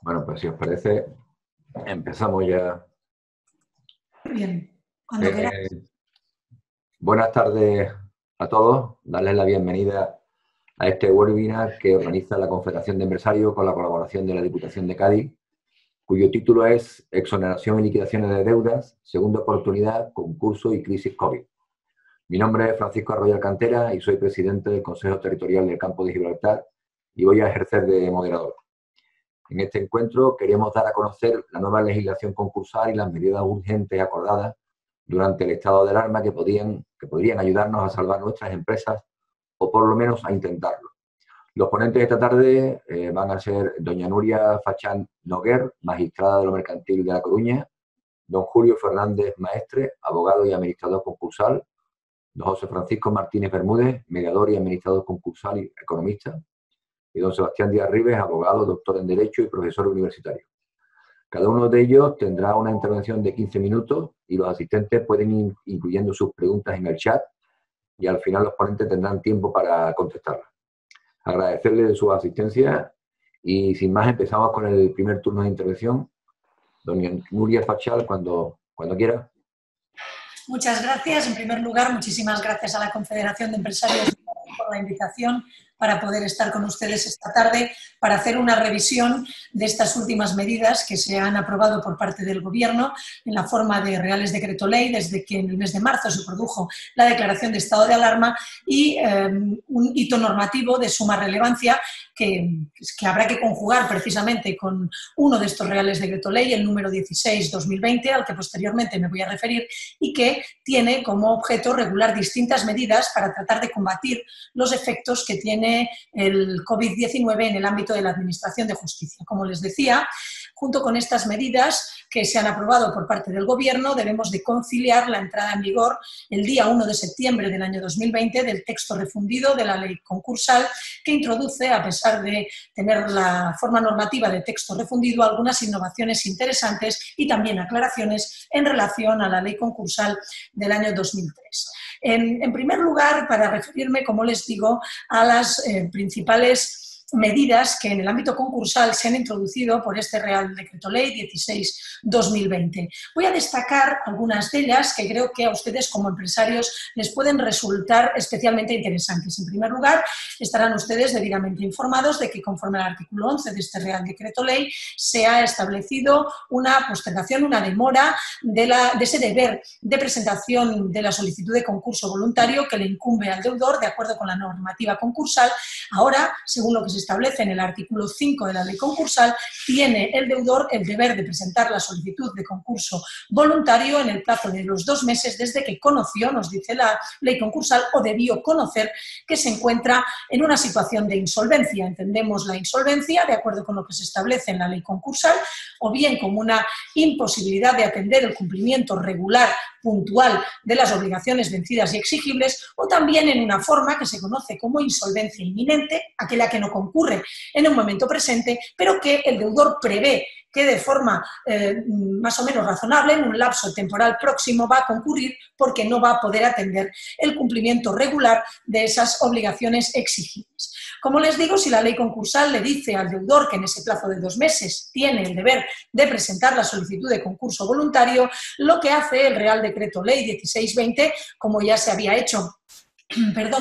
Bueno, pues si os parece, empezamos ya. Bien, cuando queráis. Buenas tardes a todos. Darles la bienvenida a este webinar que organiza la Confederación de Empresarios con la colaboración de la Diputación de Cádiz, cuyo título es Exoneración y liquidaciones de deudas, segunda oportunidad, concurso y crisis COVID. Mi nombre es Francisco Arroyo Alcantera y soy presidente del Consejo Territorial del Campo de Gibraltar y voy a ejercer de moderador. En este encuentro queremos dar a conocer la nueva legislación concursal y las medidas urgentes acordadas durante el estado de alarma que podrían ayudarnos a salvar nuestras empresas o por lo menos a intentarlo. Los ponentes de esta tarde van a ser doña Nuria Fachán Noguer, magistrada de lo mercantil de La Coruña, don Julio Fernández Maestre, abogado y administrador concursal, don José Francisco Martínez Bermúdez, mediador y administrador concursal y economista, y don Sebastián Díaz Ribes, abogado, doctor en Derecho y profesor universitario. Cada uno de ellos tendrá una intervención de 15 minutos y los asistentes pueden ir incluyendo sus preguntas en el chat y al final los ponentes tendrán tiempo para contestarlas. Agradecerles de su asistencia y sin más empezamos con el primer turno de intervención. Doña Nuria Fachal, cuando quiera. Muchas gracias. En primer lugar, muchísimas gracias a la Confederación de Empresarios por la invitación para poder estar con ustedes esta tarde para hacer una revisión de estas últimas medidas que se han aprobado por parte del Gobierno en la forma de Reales Decreto Ley desde que en el mes de marzo se produjo la declaración de estado de alarma y un hito normativo de suma relevancia que habrá que conjugar precisamente con uno de estos Reales Decreto Ley, el número 16/2020, al que posteriormente me voy a referir, y que tiene como objeto regular distintas medidas para tratar de combatir los efectos que tiene el COVID-19 en el ámbito de la Administración de Justicia. Como les decía, junto con estas medidas que se han aprobado por parte del Gobierno, debemos de conciliar la entrada en vigor el día 1 de septiembre del año 2020 del texto refundido de la ley concursal, que introduce, a pesar de tener la forma normativa de texto refundido, algunas innovaciones interesantes y también aclaraciones en relación a la ley concursal del año 2003. En primer lugar, para referirme, como les digo, a las principales medidas que en el ámbito concursal se han introducido por este Real Decreto Ley 16/2020. Voy a destacar algunas de ellas que creo que a ustedes como empresarios les pueden resultar especialmente interesantes. En primer lugar, estarán ustedes debidamente informados de que conforme al artículo 11 de este Real Decreto Ley se ha establecido una postergación, una demora de ese deber de presentación de la solicitud de concurso voluntario que le incumbe al deudor de acuerdo con la normativa concursal. Ahora, según lo que se establece en el artículo 5 de la ley concursal, tiene el deudor el deber de presentar la solicitud de concurso voluntario en el plazo de los 2 meses desde que conoció, nos dice la ley concursal, o debió conocer que se encuentra en una situación de insolvencia. Entendemos la insolvencia, de acuerdo con lo que se establece en la ley concursal, o bien como una imposibilidad de atender el cumplimiento regular, puntual, de las obligaciones vencidas y exigibles, o también en una forma que se conoce como insolvencia inminente, aquella que no concurre en un momento presente, pero que el deudor prevé que de forma más o menos razonable, en un lapso temporal próximo, va a concurrir porque no va a poder atender el cumplimiento regular de esas obligaciones exigibles. Como les digo, si la ley concursal le dice al deudor que en ese plazo de 2 meses tiene el deber de presentar la solicitud de concurso voluntario, lo que hace el Real Decreto Ley 16/20, como ya se había hecho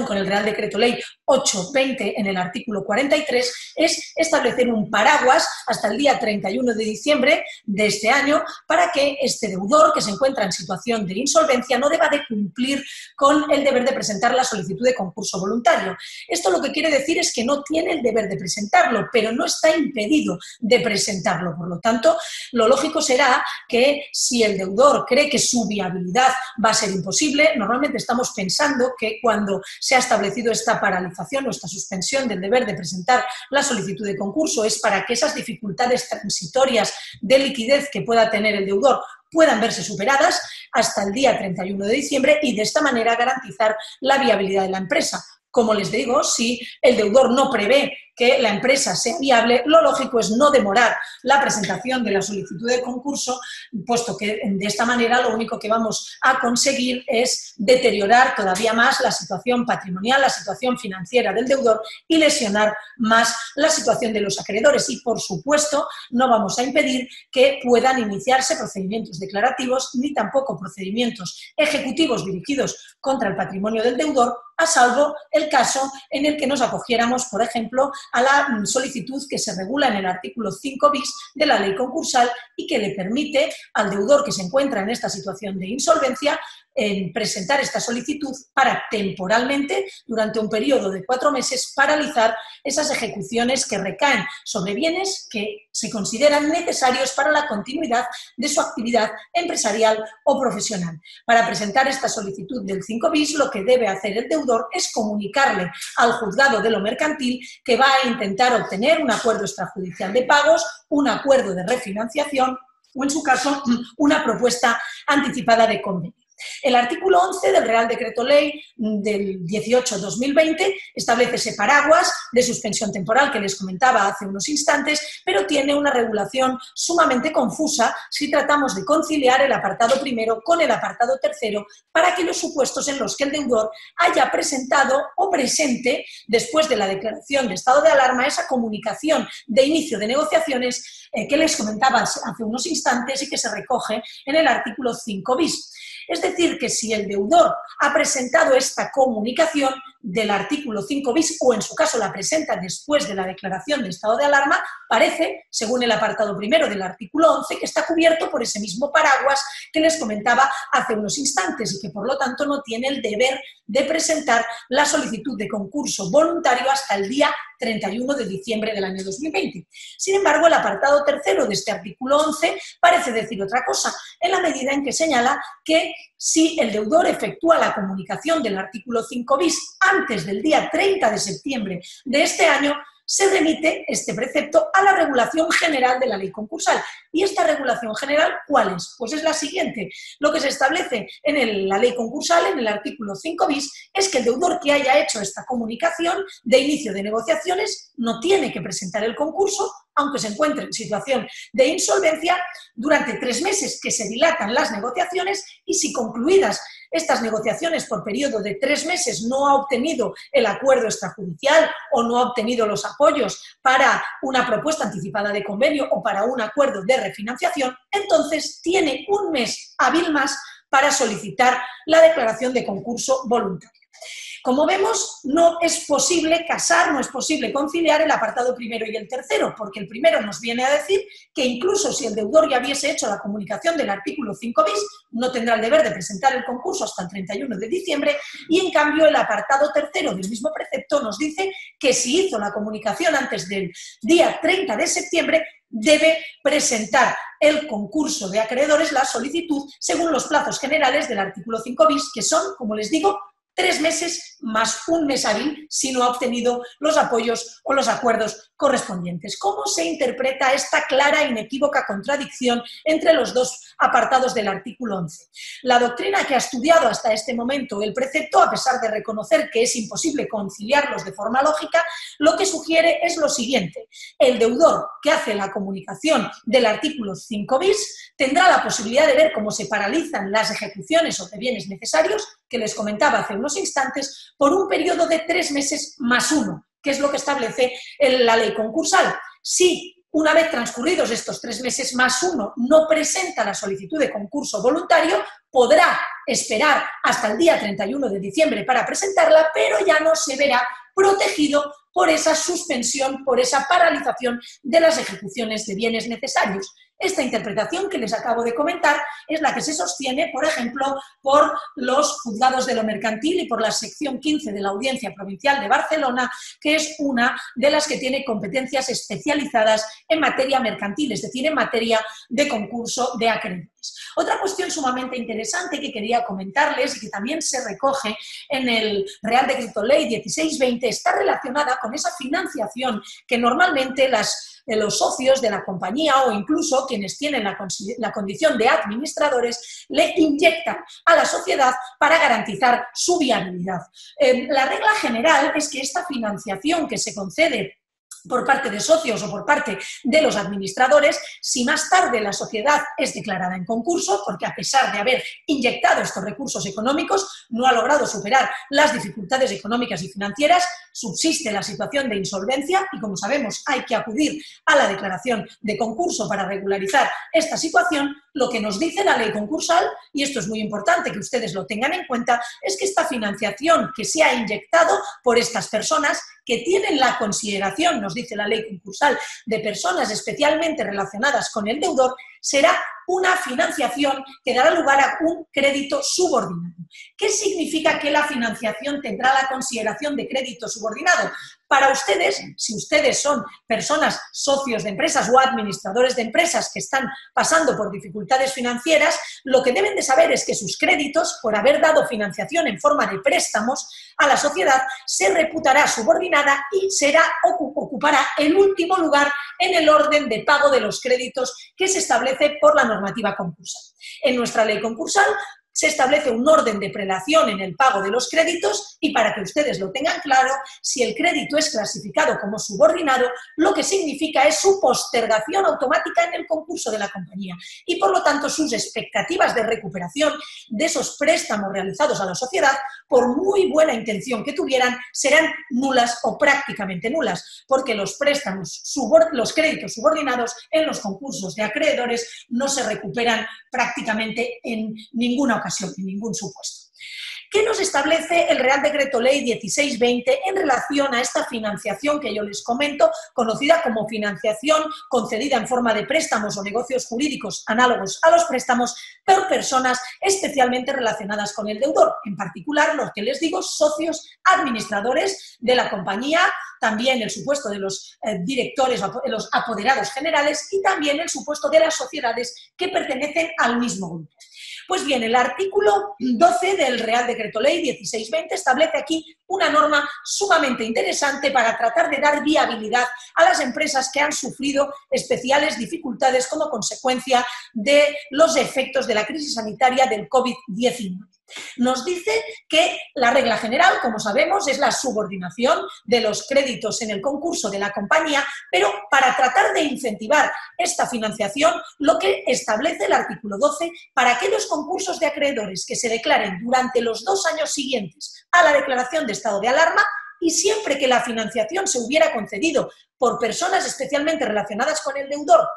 con el Real Decreto Ley 8/20 en el artículo 43, es establecer un paraguas hasta el día 31 de diciembre de este año para que este deudor que se encuentra en situación de insolvencia no deba de cumplir con el deber de presentar la solicitud de concurso voluntario. Esto lo que quiere decir es que no tiene el deber de presentarlo, pero no está impedido de presentarlo. Por lo tanto, lo lógico será que si el deudor cree que su viabilidad va a ser imposible, normalmente estamos pensando que cuando se ha establecido esta paralización o esta suspensión del deber de presentar la solicitud de concurso es para que esas dificultades transitorias de liquidez que pueda tener el deudor puedan verse superadas hasta el día 31 de diciembre y de esta manera garantizar la viabilidad de la empresa. Como les digo, si el deudor no prevé que la empresa sea viable, lo lógico es no demorar la presentación de la solicitud de concurso, puesto que de esta manera lo único que vamos a conseguir es deteriorar todavía más la situación patrimonial, la situación financiera del deudor y lesionar más la situación de los acreedores. Y, por supuesto, no vamos a impedir que puedan iniciarse procedimientos declarativos ni tampoco procedimientos ejecutivos dirigidos contra el patrimonio del deudor, a salvo el caso en el que nos acogiéramos, por ejemplo, a la solicitud que se regula en el artículo 5 bis de la ley concursal y que le permite al deudor que se encuentra en esta situación de insolvencia presentar esta solicitud para temporalmente, durante un periodo de 4 meses, paralizar esas ejecuciones que recaen sobre bienes que se consideran necesarios para la continuidad de su actividad empresarial o profesional. Para presentar esta solicitud del 5 bis, lo que debe hacer el deudor es comunicarle al juzgado de lo mercantil que va a intentar obtener un acuerdo extrajudicial de pagos, un acuerdo de refinanciación o, en su caso, una propuesta anticipada de convenio. El artículo 11 del Real Decreto Ley del 18/2020 establece ese paraguas de suspensión temporal que les comentaba hace unos instantes, pero tiene una regulación sumamente confusa si tratamos de conciliar el apartado primero con el apartado tercero para que los supuestos en los que el deudor haya presentado o presente, después de la declaración de estado de alarma, esa comunicación de inicio de negociaciones que les comentaba hace unos instantes y que se recoge en el artículo 5 bis. Es decir, que si el deudor ha presentado esta comunicación del artículo 5 bis o, en su caso, la presenta después de la declaración de estado de alarma, parece, según el apartado primero del artículo 11, que está cubierto por ese mismo paraguas que les comentaba hace unos instantes y que, por lo tanto, no tiene el deber de presentar la solicitud de concurso voluntario hasta el día 31 de diciembre del año 2020. Sin embargo, el apartado tercero de este artículo 11 parece decir otra cosa, en la medida en que señala que si el deudor efectúa la comunicación del artículo 5 bis antes del día 30 de septiembre de este año, se remite este precepto a la regulación general de la ley concursal. ¿Y esta regulación general cuál es? Pues es la siguiente. Lo que se establece en la ley concursal, en el artículo 5 bis, es que el deudor que haya hecho esta comunicación de inicio de negociaciones no tiene que presentar el concurso, aunque se encuentre en situación de insolvencia, durante 3 meses que se dilatan las negociaciones, y si concluidas estas negociaciones por periodo de 3 meses no ha obtenido el acuerdo extrajudicial o no ha obtenido los apoyos para una propuesta anticipada de convenio o para un acuerdo de refinanciación, entonces tiene 1 mes hábil más para solicitar la declaración de concurso voluntario. Como vemos, no es posible casar, no es posible conciliar el apartado primero y el tercero, porque el primero nos viene a decir que incluso si el deudor ya hubiese hecho la comunicación del artículo 5 bis, no tendrá el deber de presentar el concurso hasta el 31 de diciembre, y en cambio el apartado tercero del mismo precepto nos dice que si hizo la comunicación antes del día 30 de septiembre, debe presentar el concurso de acreedores, la solicitud, según los plazos generales del artículo 5 bis, que son, como les digo, 3 meses más 1 mes hábil si no ha obtenido los apoyos o los acuerdos correspondientes. ¿Cómo se interpreta esta clara e inequívoca contradicción entre los dos apartados del artículo 11? La doctrina que ha estudiado hasta este momento el precepto, a pesar de reconocer que es imposible conciliarlos de forma lógica, lo que sugiere es lo siguiente: el deudor que hace la comunicación del artículo 5 bis tendrá la posibilidad de ver cómo se paralizan las ejecuciones sobre bienes necesarios, que les comentaba hace unos instantes, por un periodo de 3 meses más 1, que es lo que establece la ley concursal. Si una vez transcurridos estos 3 meses más 1 no presenta la solicitud de concurso voluntario, podrá esperar hasta el día 31 de diciembre para presentarla, pero ya no se verá protegido por esa suspensión, por esa paralización de las ejecuciones de bienes necesarios. Esta interpretación que les acabo de comentar es la que se sostiene, por ejemplo, por los juzgados de lo mercantil y por la sección 15 de la Audiencia Provincial de Barcelona, que es una de las que tiene competencias especializadas en materia mercantil, es decir, en materia de concurso de acreedores. Otra cuestión sumamente interesante que quería comentarles y que también se recoge en el Real Decreto Ley 16/20 está relacionada con esa financiación que normalmente los socios de la compañía o incluso quienes tienen la condición de administradores le inyectan a la sociedad para garantizar su viabilidad. La regla general es que esta financiación que se concede por parte de socios o por parte de los administradores, si más tarde la sociedad es declarada en concurso, porque a pesar de haber inyectado estos recursos económicos, no ha logrado superar las dificultades económicas y financieras, subsiste la situación de insolvencia y, como sabemos, hay que acudir a la declaración de concurso para regularizar esta situación. Lo que nos dice la ley concursal, y esto es muy importante que ustedes lo tengan en cuenta, es que esta financiación que se ha inyectado por estas personas que tienen la consideración, nos dice la ley concursal, de personas especialmente relacionadas con el deudor, será una financiación que dará lugar a un crédito subordinado. ¿Qué significa que la financiación tendrá la consideración de crédito subordinado? Para ustedes, si ustedes son personas, socios de empresas o administradores de empresas que están pasando por dificultades financieras, lo que deben de saber es que sus créditos, por haber dado financiación en forma de préstamos a la sociedad, se reputará subordinada y ocupará el último lugar en el orden de pago de los créditos que se establece por la normativa concursal. En nuestra ley concursal se establece un orden de prelación en el pago de los créditos y, para que ustedes lo tengan claro, si el crédito es clasificado como subordinado, lo que significa es su postergación automática en el concurso de la compañía y, por lo tanto, sus expectativas de recuperación de esos préstamos realizados a la sociedad, por muy buena intención que tuvieran, serán nulas o prácticamente nulas, porque los créditos subordinados en los concursos de acreedores no se recuperan prácticamente en ninguna ocasión, en ningún supuesto. ¿Qué nos establece el Real Decreto Ley 1620 en relación a esta financiación que yo les comento, conocida como financiación concedida en forma de préstamos o negocios jurídicos análogos a los préstamos por personas especialmente relacionadas con el deudor? En particular, los que les digo, socios administradores de la compañía, también el supuesto de los directores o los apoderados generales y también el supuesto de las sociedades que pertenecen al mismo grupo. Pues bien, el artículo 12 del Real Decreto Ley 1620 establece aquí una norma sumamente interesante para tratar de dar viabilidad a las empresas que han sufrido especiales dificultades como consecuencia de los efectos de la crisis sanitaria del COVID-19. Nos dice que la regla general, como sabemos, es la subordinación de los créditos en el concurso de la compañía, pero para tratar de incentivar esta financiación, lo que establece el artículo 12, para aquellos concursos de acreedores que se declaren durante los 2 años siguientes a la declaración de estado de alarma, y siempre que la financiación se hubiera concedido por personas especialmente relacionadas con el deudor,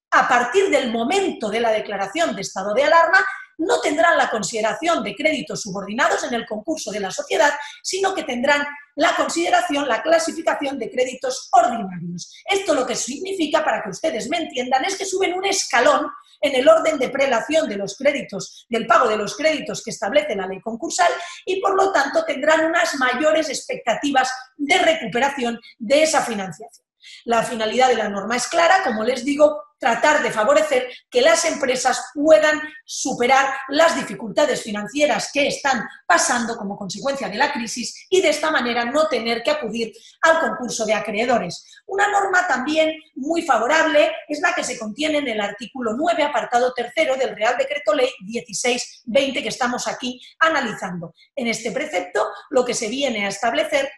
a partir del momento de la declaración de estado de alarma, no tendrán la consideración de créditos subordinados en el concurso de la sociedad, sino que tendrán la consideración, la clasificación de créditos ordinarios. Esto lo que significa, para que ustedes me entiendan, es que suben un escalón en el orden de prelación de los créditos, del pago de los créditos que establece la ley concursal y, por lo tanto, tendrán unas mayores expectativas de recuperación de esa financiación. La finalidad de la norma es clara, como les digo, tratar de favorecer que las empresas puedan superar las dificultades financieras que están pasando como consecuencia de la crisis y de esta manera no tener que acudir al concurso de acreedores. Una norma también muy favorable es la que se contiene en el artículo 9, apartado 3 del Real Decreto Ley 1620 que estamos aquí analizando. En este precepto lo que se viene a establecer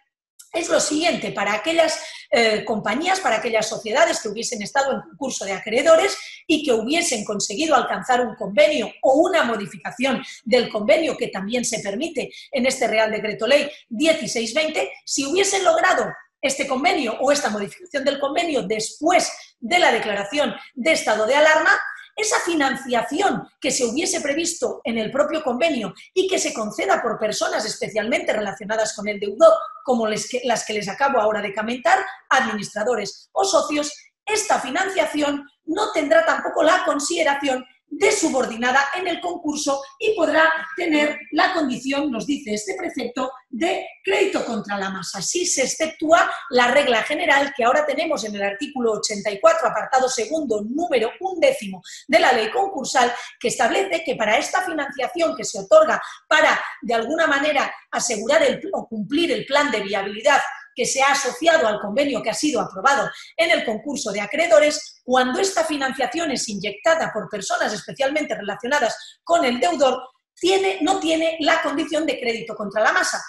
es lo siguiente: para aquellas compañías, para aquellas sociedades que hubiesen estado en concurso de acreedores y que hubiesen conseguido alcanzar un convenio o una modificación del convenio, que también se permite en este Real Decreto Ley 1620, si hubiesen logrado este convenio o esta modificación del convenio después de la declaración de estado de alarma, esa financiación que se hubiese previsto en el propio convenio y que se conceda por personas especialmente relacionadas con el deudor, como las que les acabo ahora de comentar, administradores o socios, esta financiación no tendrá tampoco la consideración de subordinada en el concurso y podrá tener la condición, nos dice este precepto, de crédito contra la masa. Si se exceptúa la regla general que ahora tenemos en el artículo 84, apartado segundo, número 11 de la ley concursal, que establece que para esta financiación que se otorga para, de alguna manera, asegurar o cumplir el plan de viabilidad que se ha asociado al convenio que ha sido aprobado en el concurso de acreedores, cuando esta financiación es inyectada por personas especialmente relacionadas con el deudor, no tiene la condición de crédito contra la masa,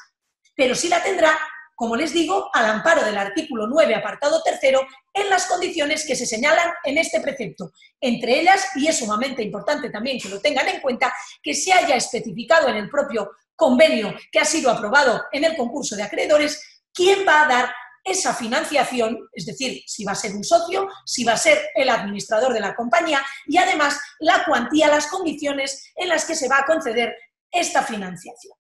pero sí la tendrá como les digo, al amparo del artículo 9, apartado 3º, en las condiciones que se señalan en este precepto. Entre ellas, y es sumamente importante también que lo tengan en cuenta, que se haya especificado en el propio convenio que ha sido aprobado en el concurso de acreedores quién va a dar esa financiación, es decir, si va a ser un socio, si va a ser el administrador de la compañía y además la cuantía, las condiciones en las que se va a conceder esta financiación.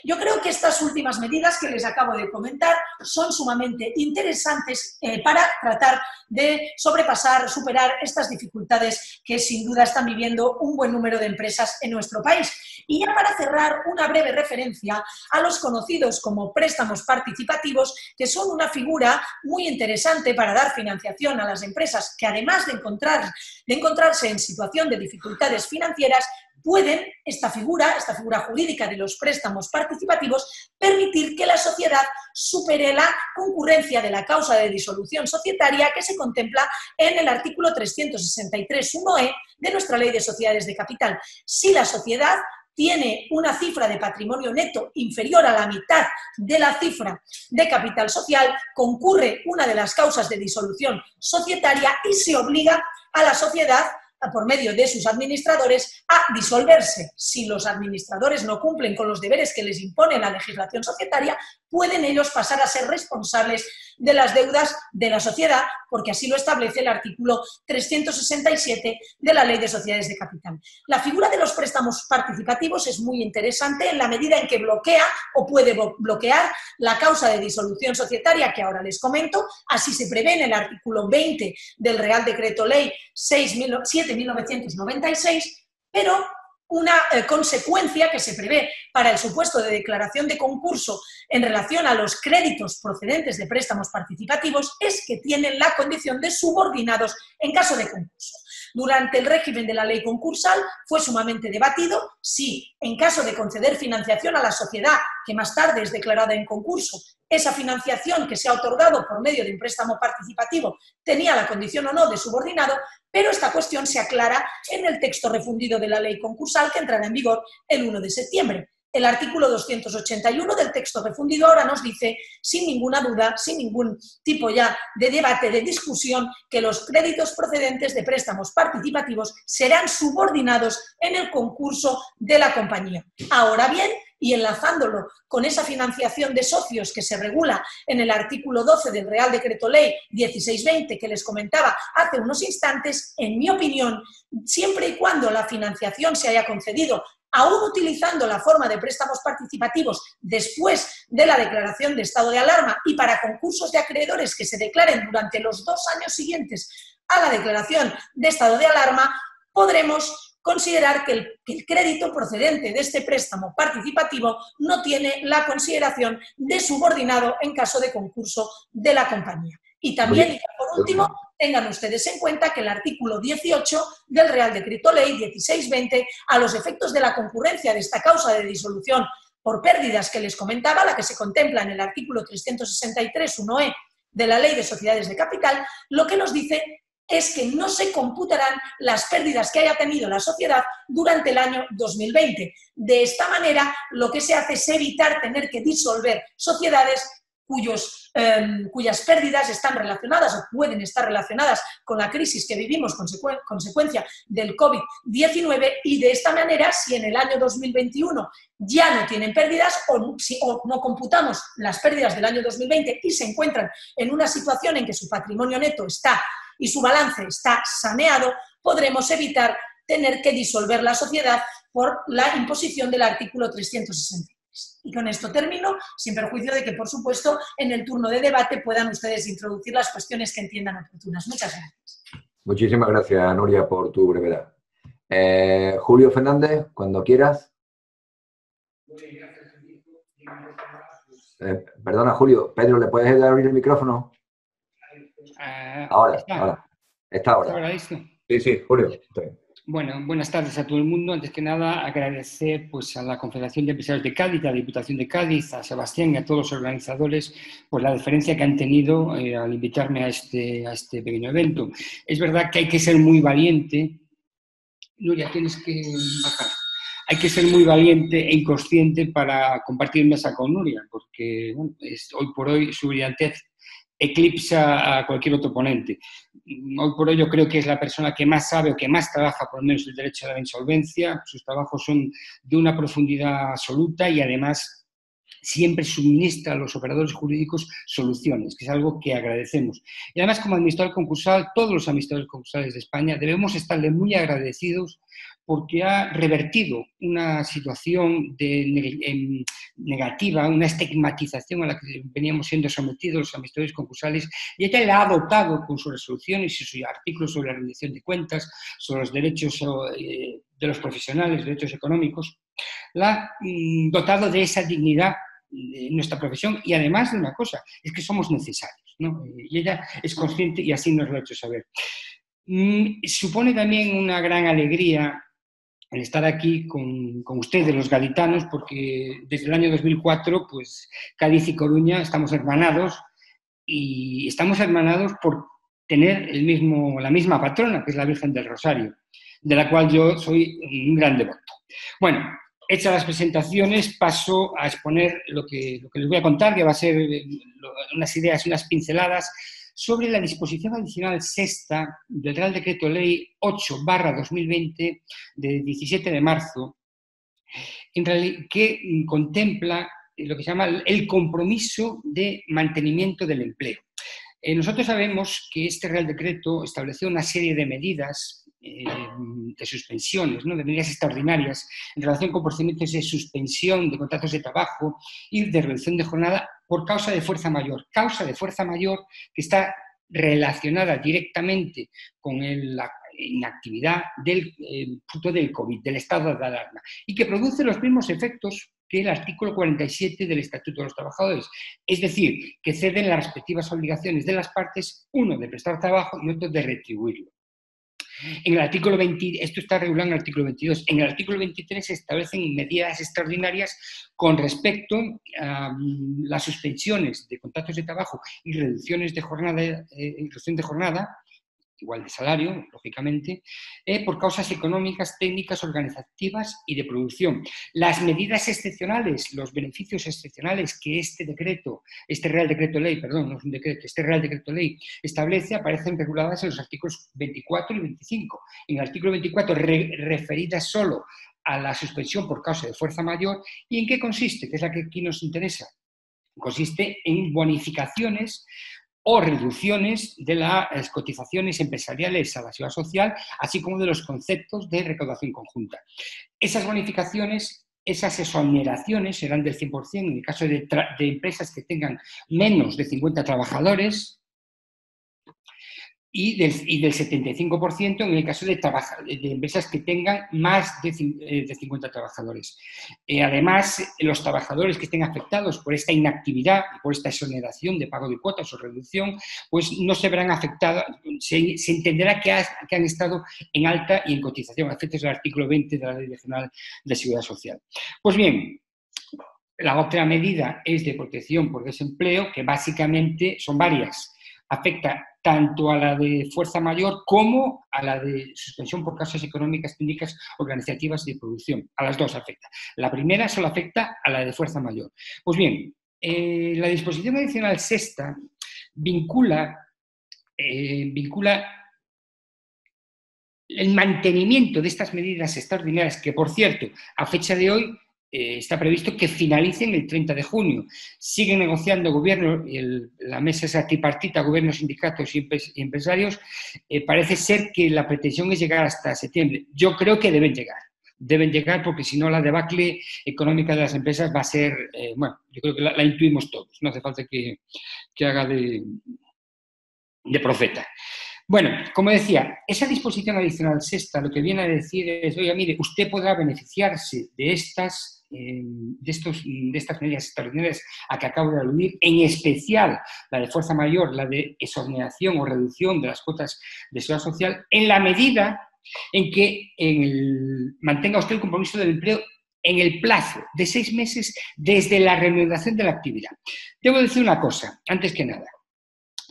Yo creo que estas últimas medidas que les acabo de comentar son sumamente interesantes para tratar de sobrepasar, superar estas dificultades que sin duda están viviendo un buen número de empresas en nuestro país. Y ya para cerrar, una breve referencia a los conocidos como préstamos participativos, que son una figura muy interesante para dar financiación a las empresas que además de encontrarse en situación de dificultades financieras, pueden, esta figura jurídica de los préstamos participativos, permitir que la sociedad supere la concurrencia de la causa de disolución societaria que se contempla en el artículo 363.1e de nuestra Ley de Sociedades de Capital. Si la sociedad tiene una cifra de patrimonio neto inferior a la mitad de la cifra de capital social, concurre una de las causas de disolución societaria y se obliga a la sociedad, por medio de sus administradores, a disolverse. Si los administradores no cumplen con los deberes que les impone la legislación societaria, pueden ellos pasar a ser responsables de las deudas de la sociedad, porque así lo establece el artículo 367 de la Ley de Sociedades de Capital. La figura de los préstamos participativos es muy interesante en la medida en que bloquea o puede bloquear la causa de disolución societaria que ahora les comento. Así se prevé en el artículo 20 del Real Decreto Ley 7.1996, pero una consecuencia que se prevé para el supuesto de declaración de concurso en relación a los créditos procedentes de préstamos participativos es que tienen la condición de subordinados en caso de concurso. Durante el régimen de la ley concursal fue sumamente debatido si, en caso de conceder financiación a la sociedad que más tarde es declarada en concurso, esa financiación que se ha otorgado por medio de un préstamo participativo tenía la condición o no de subordinado, pero esta cuestión se aclara en el texto refundido de la ley concursal que entrará en vigor el 1 de septiembre. El artículo 281 del texto refundido ahora nos dice, sin ninguna duda, sin ningún tipo ya de debate, de discusión, que los créditos procedentes de préstamos participativos serán subordinados en el concurso de la compañía. Ahora bien, y enlazándolo con esa financiación de socios que se regula en el artículo 12 del Real Decreto Ley 1620 que les comentaba hace unos instantes, en mi opinión, siempre y cuando la financiación se haya concedido aún utilizando la forma de préstamos participativos después de la declaración de estado de alarma y para concursos de acreedores que se declaren durante los 2 años siguientes a la declaración de estado de alarma, podremos considerar que el crédito procedente de este préstamo participativo no tiene la consideración de subordinado en caso de concurso de la compañía. Y también, y por último, tengan ustedes en cuenta que el artículo 18 del Real Decreto Ley 1620, a los efectos de la concurrencia de esta causa de disolución por pérdidas que les comentaba, la que se contempla en el artículo 363.1e de la Ley de Sociedades de Capital, lo que nos dice es que no se computarán las pérdidas que haya tenido la sociedad durante el año 2020. De esta manera, lo que se hace es evitar tener que disolver sociedades cuyas pérdidas están relacionadas o pueden estar relacionadas con la crisis que vivimos consecuencia del COVID-19 y de esta manera, si en el año 2021 ya no tienen pérdidas o no computamos las pérdidas del año 2020 y se encuentran en una situación en que su patrimonio neto está y su balance está saneado, podremos evitar tener que disolver la sociedad por la imposición del artículo 360. Y con esto termino, sin perjuicio de que, por supuesto, en el turno de debate puedan ustedes introducir las cuestiones que entiendan oportunas. Muchas gracias. Muchísimas gracias, Nuria, por tu brevedad. Julio Fernández, cuando quieras. Perdona, Julio. Pedro, ¿le puedes dar abrir el micrófono? Ahora. Está ahora. Sí, Julio. Estoy. Bueno, buenas tardes a todo el mundo. Antes que nada, agradecer pues, a la Confederación de Empresarios de Cádiz, a la Diputación de Cádiz, a Sebastián y a todos los organizadores por la deferencia que han tenido al invitarme a este pequeño evento. Es verdad que hay que ser muy valiente. Nuria, tienes que bajar. hay que ser muy valiente e inconsciente para compartir mesa con Nuria, porque bueno, hoy por hoy su brillantez eclipsa a cualquier otro ponente. Hoy por hoy yo creo que es la persona que más sabe o que más trabaja por lo menos el derecho a la insolvencia. Sus trabajos son de una profundidad absoluta y además siempre suministra a los operadores jurídicos soluciones, que es algo que agradecemos. Y además, como administrador concursal, todos los administradores concursales de España debemos estarle muy agradecidos porque ha revertido una situación negativa, una estigmatización a la que veníamos siendo sometidos los administradores concursales, y ella la ha dotado con sus resoluciones y sus artículos sobre la rendición de cuentas, sobre los derechos de los profesionales, derechos económicos, la ha dotado de esa dignidad en nuestra profesión, y además de una cosa, es que somos necesarios, ¿no? Y ella es consciente y así nos lo ha hecho saber. Supone también una gran alegría el estar aquí con ustedes, los gaditanos, porque desde el año 2004, pues Cádiz y Coruña estamos hermanados, y estamos hermanados por tener la misma patrona, que es la Virgen del Rosario, de la cual yo soy un gran devoto. Bueno, hechas las presentaciones, paso a exponer lo que les voy a contar, que va a ser unas ideas, unas pinceladas sobre la disposición adicional sexta del Real Decreto Ley 8/2020 de 17 de marzo, que contempla lo que se llama el compromiso de mantenimiento del empleo. Nosotros sabemos que este Real Decreto estableció una serie de medidas de suspensiones, ¿no?, de medidas extraordinarias en relación con procedimientos de suspensión de contratos de trabajo y de reducción de jornada por causa de fuerza mayor que está relacionada directamente con la inactividad fruto del COVID, del estado de alarma, y que produce los mismos efectos que el artículo 47 del Estatuto de los Trabajadores, es decir, que ceden las respectivas obligaciones de las partes, uno de prestar trabajo y otro de retribuirlo. En el artículo 20, esto está regulado en el artículo 22. En el artículo 23 se establecen medidas extraordinarias con respecto a las suspensiones de contratos de trabajo y reducciones de jornada, igual de salario, lógicamente, por causas económicas, técnicas, organizativas y de producción. Las medidas excepcionales, los beneficios excepcionales que este Real Decreto Ley establece, aparecen reguladas en los artículos 24 y 25. En el artículo 24, referidas solo a la suspensión por causa de fuerza mayor. ¿Y en qué consiste? Que es la que aquí nos interesa. Consiste en bonificaciones o reducciones de las cotizaciones empresariales a la seguridad social, así como de los conceptos de recaudación conjunta. Esas bonificaciones, esas exoneraciones serán del 100% en el caso de empresas que tengan menos de 50 trabajadores, y del 75% en el caso de empresas que tengan más de 50 trabajadores. Además, los trabajadores que estén afectados por esta inactividad, por esta exoneración de pago de cuotas o reducción, pues no se verán afectados, se entenderá que han estado en alta y en cotización, a efectos del artículo 20 de la Ley Regional de Seguridad Social. Pues bien, la otra medida es de protección por desempleo, que básicamente son varias. Afecta tanto a la de fuerza mayor como a la de suspensión por causas económicas, técnicas, organizativas y de producción. A las dos afecta. La primera solo afecta a la de fuerza mayor. Pues bien, la disposición adicional sexta vincula el mantenimiento de estas medidas extraordinarias, que por cierto, a fecha de hoy, está previsto que finalicen el 30 de junio. Siguen negociando gobierno, la mesa esa tripartita, gobiernos, sindicatos y empresarios. Parece ser que la pretensión es llegar hasta septiembre. Yo creo que deben llegar porque si no la debacle económica de las empresas va a ser, yo creo que la intuimos todos, no hace falta que haga de profeta. Bueno, como decía, esa disposición adicional sexta lo que viene a decir es, oiga, mire, usted podrá beneficiarse de estas medidas extraordinarias a que acabo de aludir, en especial la de fuerza mayor, la de exoneración o reducción de las cuotas de seguridad social, en la medida en que mantenga usted el compromiso del empleo en el plazo de 6 meses desde la reanudación de la actividad. Debo decir una cosa, antes que nada,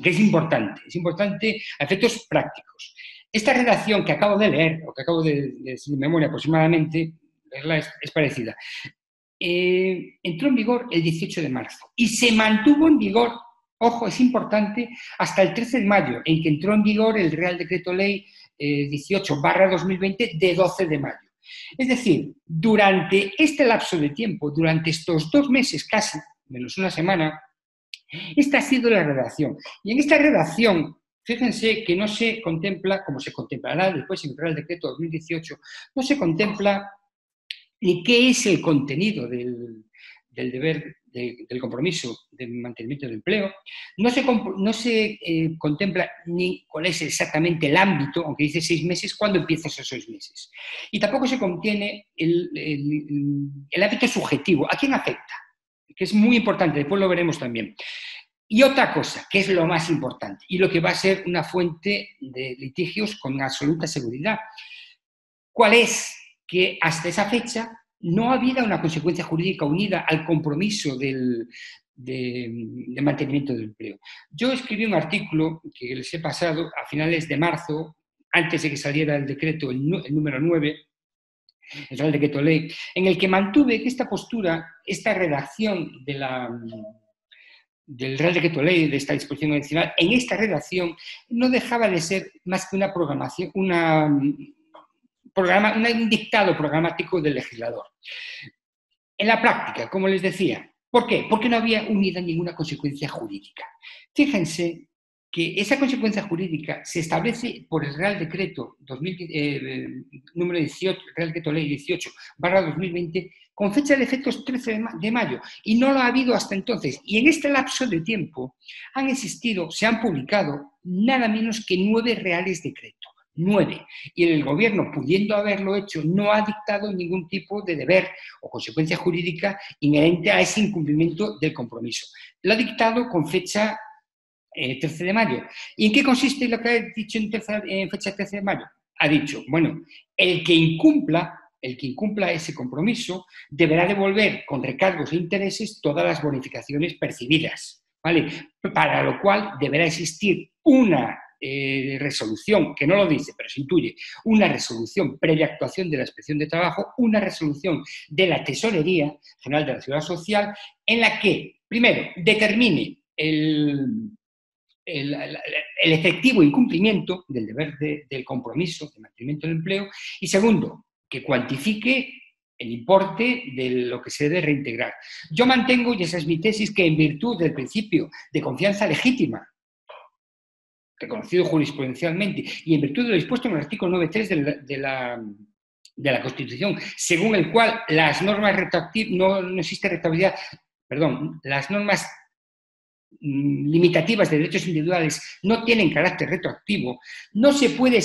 que es importante a efectos prácticos. Esta redacción que acabo de leer, o que acabo de decir de memoria aproximadamente, es parecida. Entró en vigor el 18 de marzo y se mantuvo en vigor, ojo, es importante, hasta el 13 de mayo, en que entró en vigor el Real Decreto Ley 18/2020 de 12 de mayo. Es decir, durante este lapso de tiempo, durante estos 2 meses casi, menos una semana, esta ha sido la redacción. Y en esta redacción, fíjense que no se contempla, como se contemplará después en el Real Decreto 2018, no se contempla ni qué es el contenido del deber, del compromiso de mantenimiento del empleo, no se contempla ni cuál es exactamente el ámbito, aunque dice 6 meses, cuándo empieza esos 6 meses. Y tampoco se contiene el ámbito subjetivo, ¿a quién afecta? Que es muy importante, después lo veremos también. Y otra cosa, que es lo más importante, y lo que va a ser una fuente de litigios con absoluta seguridad, ¿cuál es? Que hasta esa fecha no ha habido una consecuencia jurídica unida al compromiso de mantenimiento del empleo. Yo escribí un artículo que les he pasado a finales de marzo, antes de que saliera el decreto, el número 9, el Real Decreto Ley, en el que mantuve que esta postura, esta redacción del Real Decreto Ley, de esta disposición adicional, en esta redacción no dejaba de ser más que una programación, un dictado programático del legislador. En la práctica, como les decía, ¿por qué? Porque no había unida ninguna consecuencia jurídica. Fíjense que esa consecuencia jurídica se establece por el Real Decreto número 18, Real Decreto Ley 18/2020, con fecha de efectos 13 de mayo, y no lo ha habido hasta entonces. Y en este lapso de tiempo se han publicado nada menos que 9 reales decretos. 9. Y el Gobierno, pudiendo haberlo hecho, no ha dictado ningún tipo de deber o consecuencia jurídica inherente a ese incumplimiento del compromiso. Lo ha dictado con fecha 13 de mayo. ¿Y en qué consiste lo que ha dicho en fecha 13 de mayo? Ha dicho, bueno, el que incumpla ese compromiso deberá devolver con recargos e intereses todas las bonificaciones percibidas, ¿vale? Para lo cual deberá existir una resolución, que no lo dice, pero se intuye, una resolución previa actuación de la Inspección de Trabajo, una resolución de la Tesorería General de la Seguridad Social, en la que, primero, determine el efectivo incumplimiento del deber del compromiso de mantenimiento del empleo, y segundo, que cuantifique el importe de lo que se debe reintegrar. Yo mantengo, y esa es mi tesis, que en virtud del principio de confianza legítima, reconocido jurisprudencialmente, y en virtud de lo dispuesto en el artículo 9.3 de la Constitución, según el cual las normas retroactivas, no existe retroactividad, perdón, las normas limitativas de derechos individuales no tienen carácter retroactivo, no se puede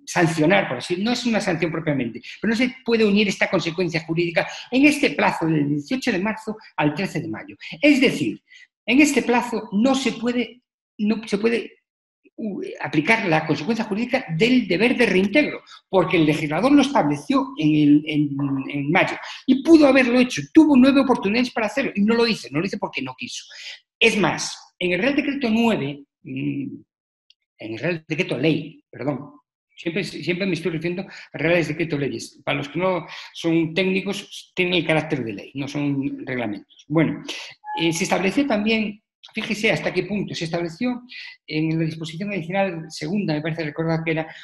sancionar, por así, no es una sanción propiamente, pero no se puede unir esta consecuencia jurídica en este plazo del 18 de marzo al 13 de mayo. Es decir, en este plazo no se puede aplicar la consecuencia jurídica del deber de reintegro, porque el legislador lo estableció en mayo y pudo haberlo hecho, tuvo 9 oportunidades para hacerlo y no lo hizo porque no quiso. Es más, en el Real Decreto 9, en el Real Decreto Ley, perdón, siempre me estoy refiriendo a Reales Decretos Leyes. Para los que no son técnicos, tienen el carácter de ley, no son reglamentos. Bueno, se estableció también, fíjese hasta qué punto, se estableció en la disposición adicional segunda, me parece recordar que era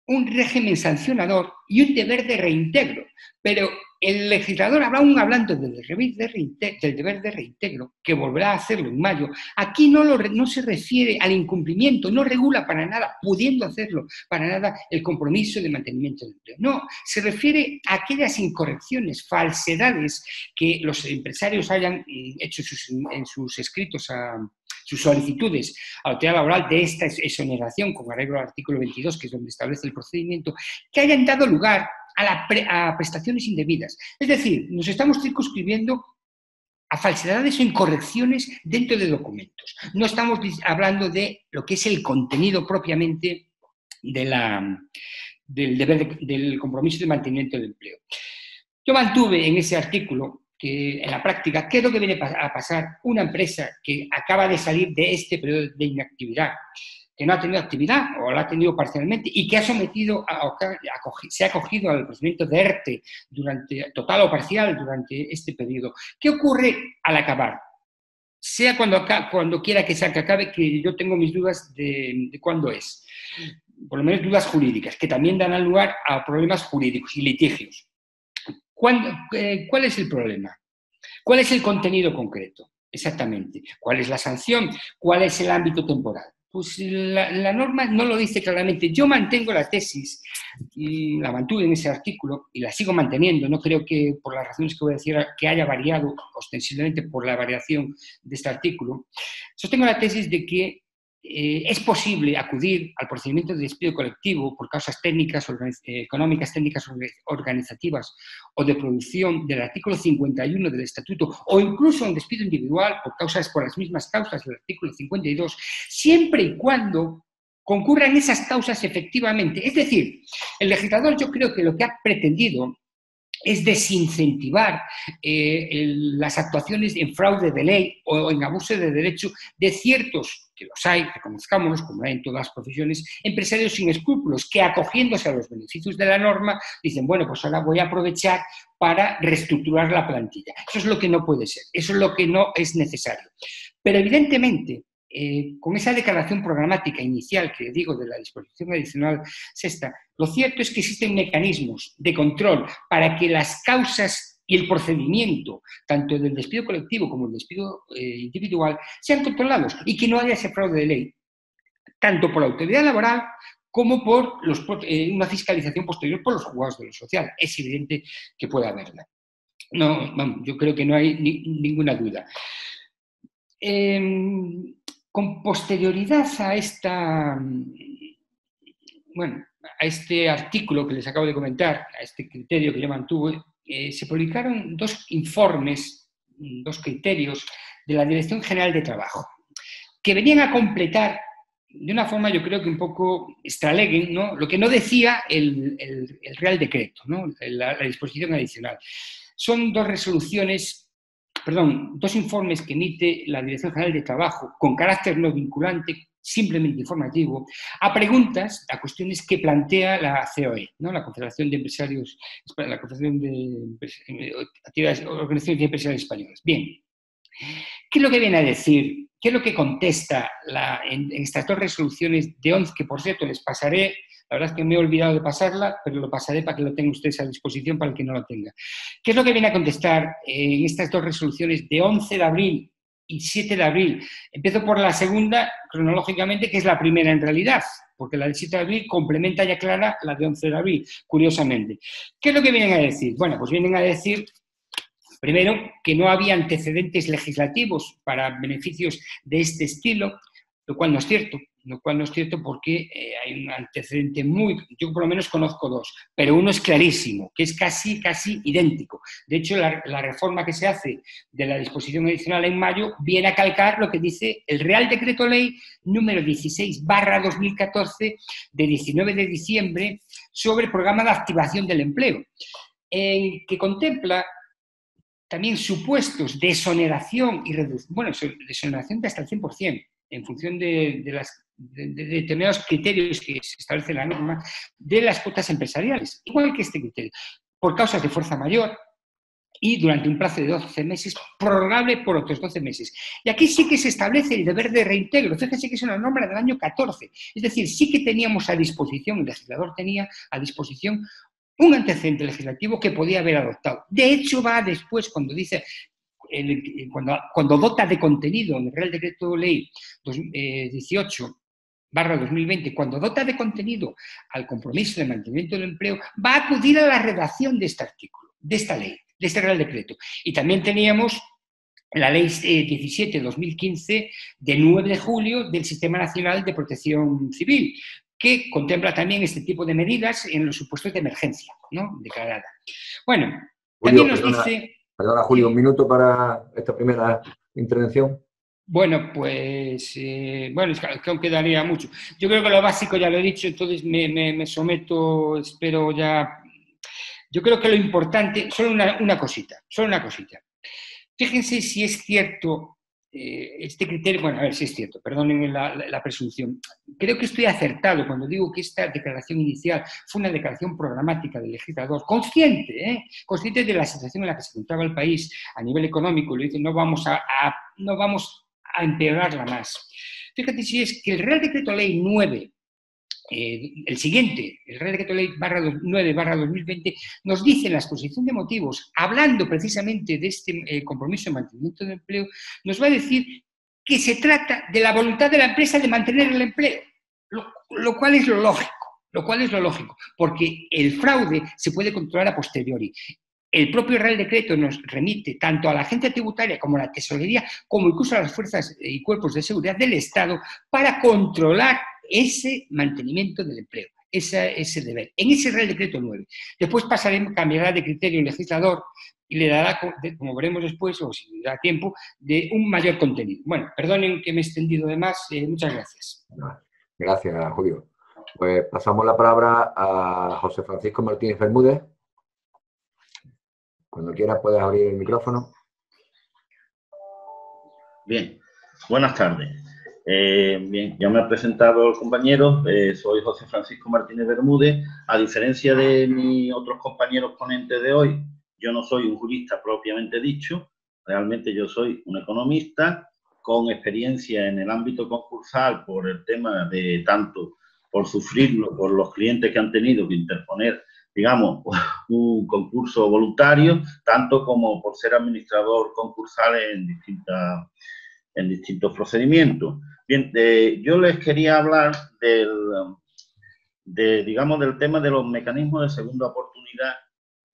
un régimen sancionador y un deber de reintegro, pero el legislador, aún hablando del deber de reintegro, que volverá a hacerlo en mayo, aquí no se refiere al incumplimiento, no regula para nada, pudiendo hacerlo para nada, el compromiso de mantenimiento del empleo. No, se refiere a aquellas incorrecciones, falsedades que los empresarios hayan hecho en sus escritos sus solicitudes a la autoridad laboral de esta exoneración, con arreglo al artículo 22, que es donde establece el procedimiento, que hayan dado lugar a prestaciones indebidas. Es decir, nos estamos circunscribiendo a falsedades o incorrecciones dentro de documentos. No estamos hablando de lo que es el contenido propiamente del compromiso de mantenimiento del empleo. Yo mantuve en ese artículo que en la práctica, ¿qué es lo que viene a pasar? Una empresa que acaba de salir de este periodo de inactividad, que no ha tenido actividad o la ha tenido parcialmente y que ha sometido se ha acogido al procedimiento de ERTE total o parcial durante este periodo. ¿Qué ocurre al acabar? Sea cuando quiera que sea que acabe, que yo tengo mis dudas de cuándo es. Por lo menos dudas jurídicas, que también dan lugar a problemas jurídicos y litigios. ¿Cuál es el problema? ¿Cuál es el contenido concreto? Exactamente. ¿Cuál es la sanción? ¿Cuál es el ámbito temporal? Pues la norma no lo dice claramente. Yo mantengo la tesis, la mantuve en ese artículo y la sigo manteniendo. No creo que, por las razones que voy a decir, que haya variado ostensiblemente por la variación de este artículo. Sostengo la tesis de que es posible acudir al procedimiento de despido colectivo por causas técnicas, económicas, técnicas, organizativas o de producción del artículo 51 del Estatuto, o incluso un despido individual por las mismas causas del artículo 52, siempre y cuando concurran esas causas efectivamente. Es decir, el legislador, yo creo que lo que ha pretendido es desincentivar las actuaciones en fraude de ley o en abuso de derecho de ciertos, que los hay, reconozcámonos, como hay en todas las profesiones, empresarios sin escrúpulos, que acogiéndose a los beneficios de la norma, dicen, bueno, pues ahora voy a aprovechar para reestructurar la plantilla. Eso es lo que no puede ser, eso es lo que no es necesario. Pero evidentemente, con esa declaración programática inicial que digo de la disposición adicional sexta, lo cierto es que existen mecanismos de control para que las causas y el procedimiento, tanto del despido colectivo como del despido individual, sean controlados y que no haya ese fraude de ley, tanto por la autoridad laboral como por una fiscalización posterior por los juzgados de lo social. Es evidente que puede haberla. No, vamos, yo creo que no hay ninguna duda. Con posterioridad a este artículo que les acabo de comentar, a este criterio que yo mantuve, se publicaron dos informes, dos criterios de la Dirección General de Trabajo, que venían a completar de una forma, yo creo que un poco extralegen, ¿no?, lo que no decía el Real Decreto, ¿no?, la disposición adicional. Son dos informes que emite la Dirección General de Trabajo con carácter no vinculante, simplemente informativo, a preguntas, a cuestiones que plantea la COE, ¿no?, la Confederación de Empresarios, la Confederación de Organizaciones de Empresarios Españolas. Bien, ¿qué es lo que viene a decir? ¿Qué es lo que contesta en estas dos resoluciones de 11, que por cierto les pasaré? La verdad es que me he olvidado de pasarla, pero lo pasaré para que lo tengan ustedes a disposición para el que no lo tenga. ¿Qué es lo que viene a contestar en estas dos resoluciones de 11 de abril y 7 de abril? Empiezo por la segunda, cronológicamente, que es la primera en realidad, porque la de 7 de abril complementa y aclara la de 11 de abril, curiosamente. ¿Qué es lo que vienen a decir? Bueno, pues vienen a decir, primero, que no había antecedentes legislativos para beneficios de este estilo, lo cual no es cierto. Lo cual no es cierto porque hay un antecedente yo por lo menos conozco dos, pero uno es clarísimo, que es casi idéntico. De hecho, la reforma que se hace de la disposición adicional en mayo viene a calcar lo que dice el Real Decreto Ley número 16/2014 de 19 de diciembre sobre el programa de activación del empleo, que contempla también supuestos de exoneración y reducción, de exoneración de hasta el 100%, en función de determinados criterios que se establece en la norma, de las cuotas empresariales, igual que este criterio, por causas de fuerza mayor y durante un plazo de 12 meses, prorrogable por otros 12 meses. Y aquí sí que se establece el deber de reintegro. Fíjense que es una norma del año 14. Es decir, sí que teníamos a disposición, el legislador tenía a disposición un antecedente legislativo que podía haber adoptado. De hecho, va después cuando dice, cuando dota de contenido en el Real Decreto Ley 18/2020, cuando dota de contenido al compromiso de mantenimiento del empleo, va a acudir a la redacción de este artículo, de esta ley, de este Real Decreto. Y también teníamos la Ley 17/2015 de 9 de julio del Sistema Nacional de Protección Civil, que contempla también este tipo de medidas en los supuestos de emergencia, ¿no?, declarada. Bueno, Julio, también nos dice... Perdona, Julio, un minuto para esta primera intervención. Bueno, pues, es que aún quedaría mucho. Yo creo que lo básico ya lo he dicho, entonces me someto, espero ya... Yo creo que lo importante, solo una cosita. Fíjense si es cierto este criterio, bueno, a ver si es cierto, perdónenme la presunción. Creo que estoy acertado cuando digo que esta declaración inicial fue una declaración programática del legislador, consciente, consciente de la situación en la que se encontraba el país a nivel económico, y lo dice, no vamos a empeorarla más. Fíjate si es que el Real Decreto Ley 9, el siguiente, el Real Decreto Ley 9/2020, nos dice en la exposición de motivos, hablando precisamente de este compromiso de mantenimiento del empleo, nos va a decir que se trata de la voluntad de la empresa de mantener el empleo, lo cual es lo lógico, porque el fraude se puede controlar a posteriori. El propio Real Decreto nos remite tanto a la agencia tributaria como a la tesorería, como incluso a las fuerzas y cuerpos de seguridad del Estado, para controlar ese mantenimiento del empleo, ese deber, en ese Real Decreto 9. Después cambiará de criterio el legislador y le dará, como veremos después, o si le da tiempo, de un mayor contenido. Bueno, perdonen que me he extendido de más, muchas gracias. Gracias, Julio. Pues pasamos la palabra a José Francisco Martínez Bermúdez. Cuando quieras puedes abrir el micrófono. Bien, buenas tardes. Bien, ya me ha presentado el compañero, soy José Francisco Martínez Bermúdez. A diferencia de mis otros compañeros ponentes de hoy, yo no soy un jurista propiamente dicho, realmente yo soy un economista con experiencia en el ámbito concursal por el tema de tanto por sufrirlo, por los clientes que han tenido que interponer, digamos, un concurso voluntario, tanto como por ser administrador concursal en distintos procedimientos. Bien, yo les quería hablar digamos, del tema de los mecanismos de segunda oportunidad,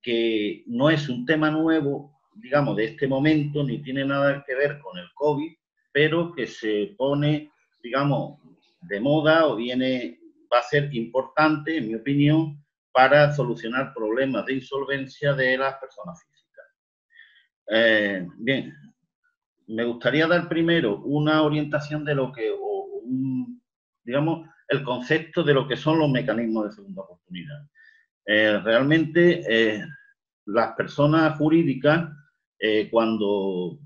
que no es un tema nuevo, digamos, de este momento, ni tiene nada que ver con el COVID, pero que se pone, digamos, de moda o va a ser importante, en mi opinión, para solucionar problemas de insolvencia de las personas físicas. Bien, me gustaría dar primero una orientación de lo que, digamos, el concepto de lo que son los mecanismos de segunda oportunidad. Realmente, las personas jurídicas, cuando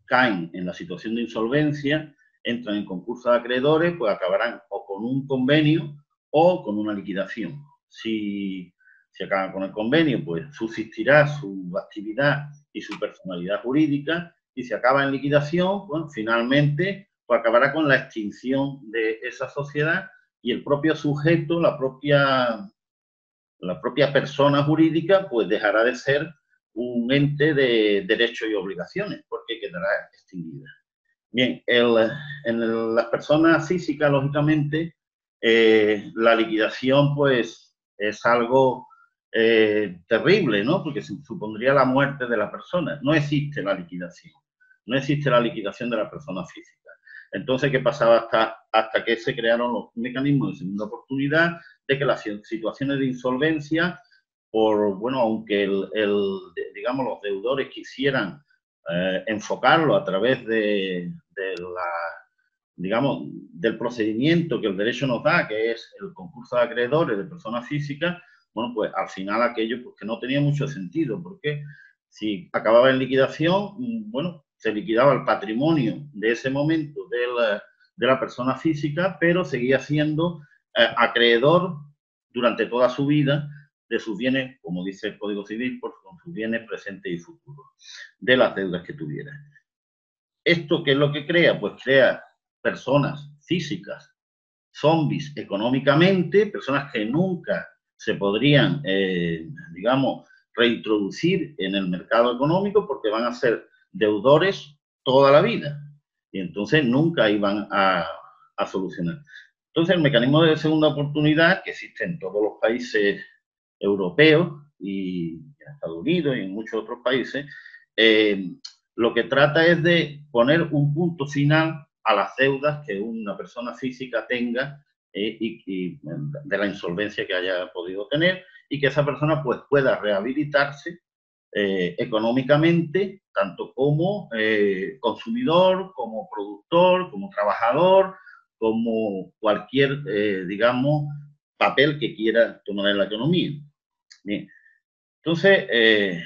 caen en la situación de insolvencia, entran en concurso de acreedores, pues acabarán o con un convenio o con una liquidación. Si acaban con el convenio, pues subsistirá su actividad y su personalidad jurídica, y si acaba en liquidación, pues finalmente pues acabará con la extinción de esa sociedad y el propio sujeto, la propia persona jurídica, pues dejará de ser un ente de derechos y obligaciones, porque quedará extinguida. Bien, en las personas físicas, lógicamente, la liquidación, pues, es algo terrible, ¿no? Porque supondría la muerte de la persona. No existe la liquidación. No existe la liquidación de la persona física. Entonces, ¿qué pasaba hasta que se crearon los mecanismos de segunda oportunidad? De que las situaciones de insolvencia, aunque digamos, los deudores quisieran enfocarlo a través digamos, del procedimiento que el derecho nos da, que es el concurso de acreedores de personas físicas, bueno, pues al final aquello pues, que no tenía mucho sentido, porque si acababa en liquidación, bueno, se liquidaba el patrimonio de ese momento de la persona física, pero seguía siendo acreedor durante toda su vida de sus bienes, como dice el Código Civil, con sus bienes presentes y futuros, de las deudas que tuviera. ¿Esto qué es lo que crea? Pues crea personas físicas, zombies económicamente, personas que nunca se podrían, digamos, reintroducir en el mercado económico porque van a ser deudores toda la vida y entonces nunca iban a solucionar. Entonces, el mecanismo de segunda oportunidad, que existe en todos los países europeos y en Estados Unidos y en muchos otros países, lo que trata es de poner un punto final a las deudas que una persona física tenga y de la insolvencia que haya podido tener, y que esa persona pues pueda rehabilitarse económicamente, tanto como consumidor, como productor, como trabajador, como cualquier, digamos, papel que quiera tomar en la economía. Bien. Entonces,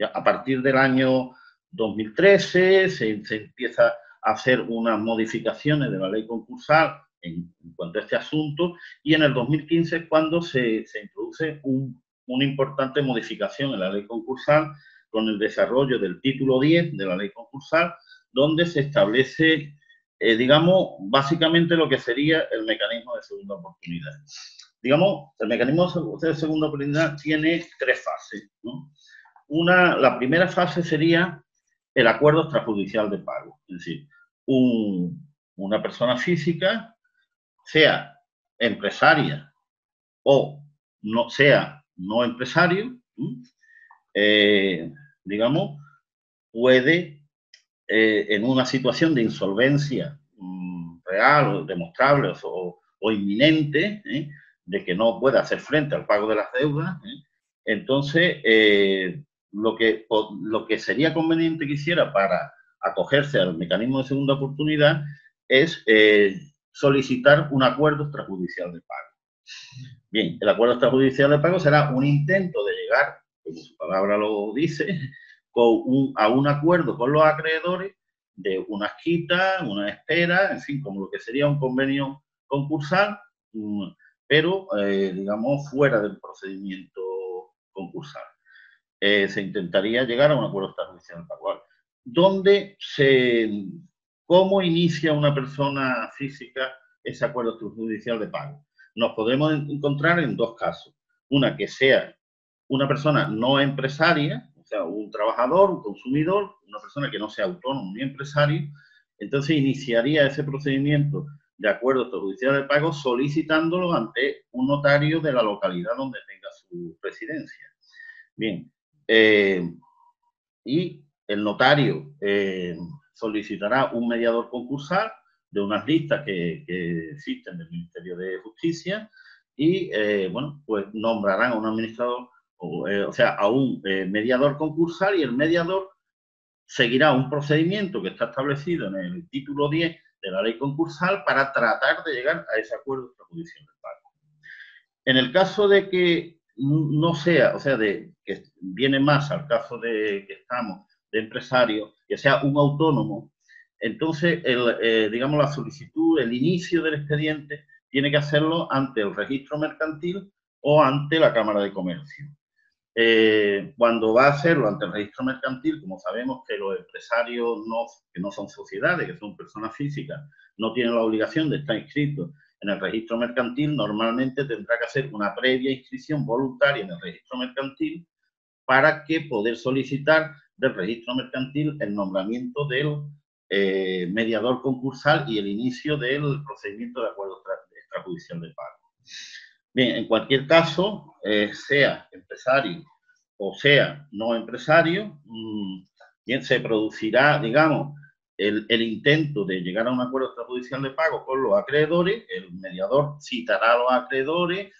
a partir del año 2013 se empieza a hacer unas modificaciones de la ley concursal en cuanto a este asunto, y en el 2015 es cuando se introduce una importante modificación en la ley concursal con el desarrollo del título 10 de la ley concursal, donde se establece, digamos, básicamente lo que sería el mecanismo de segunda oportunidad. Digamos, el mecanismo de segunda oportunidad tiene 3 fases, ¿no? La primera fase sería el acuerdo extrajudicial de pago, es decir, una persona física, sea empresaria o no sea no empresario, digamos, puede, en una situación de insolvencia real o demostrable o inminente, de que no pueda hacer frente al pago de las deudas, entonces lo que sería conveniente que hiciera para acogerse al mecanismo de segunda oportunidad es solicitar un acuerdo extrajudicial de pago. Bien, el acuerdo extrajudicial de pago será un intento de llegar, como su palabra lo dice, a un acuerdo con los acreedores de unas quitas, una espera, en fin, como lo que sería un convenio concursal, pero, digamos, fuera del procedimiento concursal. Se intentaría llegar a un acuerdo extrajudicial de pago. ¿Cómo inicia una persona física ese acuerdo extrajudicial de pago? Nos podemos encontrar en 2 casos. Una que sea una persona no empresaria, o sea, un trabajador, un consumidor, una persona que no sea autónomo ni empresario, entonces iniciaría ese procedimiento de acuerdo extrajudicial de pago solicitándolo ante un notario de la localidad donde tenga su residencia. Bien, y el notario solicitará un mediador concursal de unas listas que existen del Ministerio de Justicia y, bueno, pues nombrarán a un administrador, o sea, a un mediador concursal, y el mediador seguirá un procedimiento que está establecido en el título 10 de la ley concursal para tratar de llegar a ese acuerdo extrajudicial de pago. En el caso de que no sea, o sea, de que viene más al caso de que estamos de empresario, que sea un autónomo, entonces, digamos, la solicitud, el inicio del expediente, tiene que hacerlo ante el registro mercantil o ante la Cámara de Comercio. Cuando va a hacerlo ante el registro mercantil, como sabemos que los empresarios que no son sociedades, que son personas físicas, no tienen la obligación de estar inscritos en el registro mercantil, normalmente tendrá que hacer una previa inscripción voluntaria en el registro mercantil para que poder solicitar del registro mercantil el nombramiento del mediador concursal y el inicio del procedimiento de acuerdo extrajudicial de pago. Bien, en cualquier caso, sea empresario o sea no empresario, bien, se producirá, digamos, el intento de llegar a un acuerdo extrajudicial de pago con los acreedores. El mediador citará a los acreedores,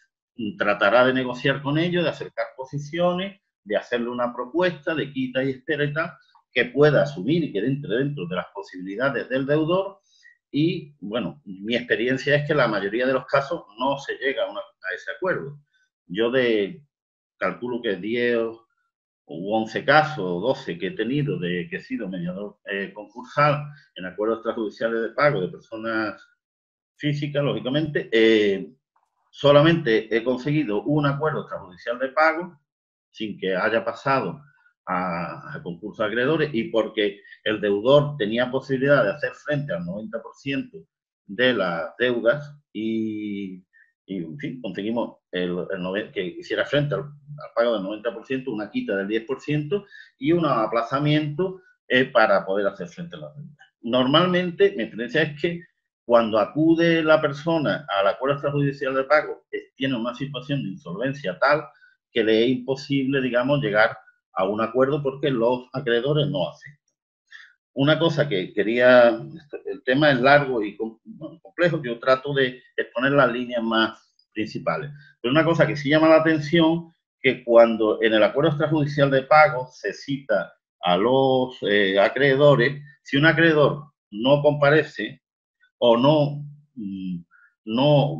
tratará de negociar con ellos, de acercar posiciones, de hacerle una propuesta de quita y espera y tal, que pueda asumir y que entre dentro de las posibilidades del deudor. Y, bueno, mi experiencia es que la mayoría de los casos no se llega a ese acuerdo. Yo calculo que 10 u 11 casos, o 12 que he tenido que he sido mediador concursal en acuerdos extrajudiciales de pago de personas físicas, lógicamente, solamente he conseguido un acuerdo extrajudicial de pago sin que haya pasado a concurso de acreedores, y porque el deudor tenía posibilidad de hacer frente al 90% de las deudas y, en fin, conseguimos que hiciera frente al pago del 90%, una quita del 10% y un aplazamiento para poder hacer frente a las deudas. Normalmente, mi experiencia es que cuando acude la persona al acuerdo extrajudicial de pago, tiene una situación de insolvencia tal que le es imposible, digamos, llegar a un acuerdo porque los acreedores no aceptan. Una cosa que quería, el tema es largo y complejo, yo trato de exponer las líneas más principales. Pero una cosa que sí llama la atención, que cuando en el acuerdo extrajudicial de pago se cita a los acreedores, si un acreedor no comparece o no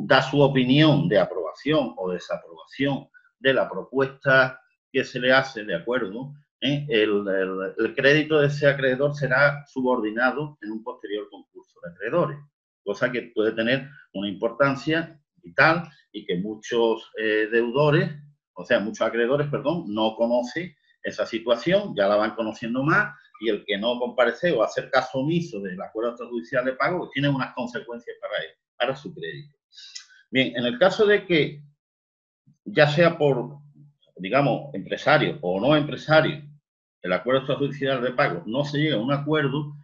da su opinión de aprobación o desaprobación de la propuesta que se le hace de acuerdo, el crédito de ese acreedor será subordinado en un posterior concurso de acreedores, cosa que puede tener una importancia vital y que muchos deudores, o sea, muchos acreedores, perdón, no conocen esa situación, ya la van conociendo más, y el que no comparece o hacer caso omiso del acuerdo extrajudicial de pago pues tiene unas consecuencias para él, para su crédito. Bien, en el caso de que ya sea por, digamos, empresario o no empresario, el acuerdo extrajudicial de pago no se llega a un acuerdo,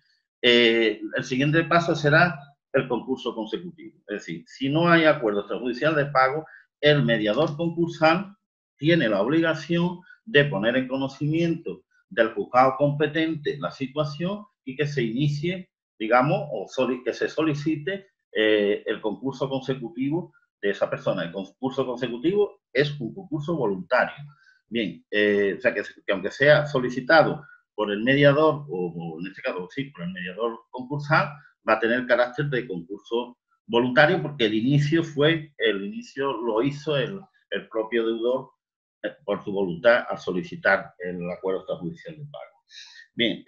el siguiente paso será el concurso consecutivo. Es decir, si no hay acuerdo extrajudicial de pago, el mediador concursal tiene la obligación de poner en conocimiento del juzgado competente la situación y que se inicie, digamos, o que se solicite el concurso consecutivo de esa persona. El concurso consecutivo es un concurso voluntario. Bien, o sea, que aunque sea solicitado por el mediador, o en este caso sí, por el mediador concursal, va a tener carácter de concurso voluntario porque el inicio lo hizo el propio deudor por su voluntad al solicitar el acuerdo extrajudicial de pago. Bien,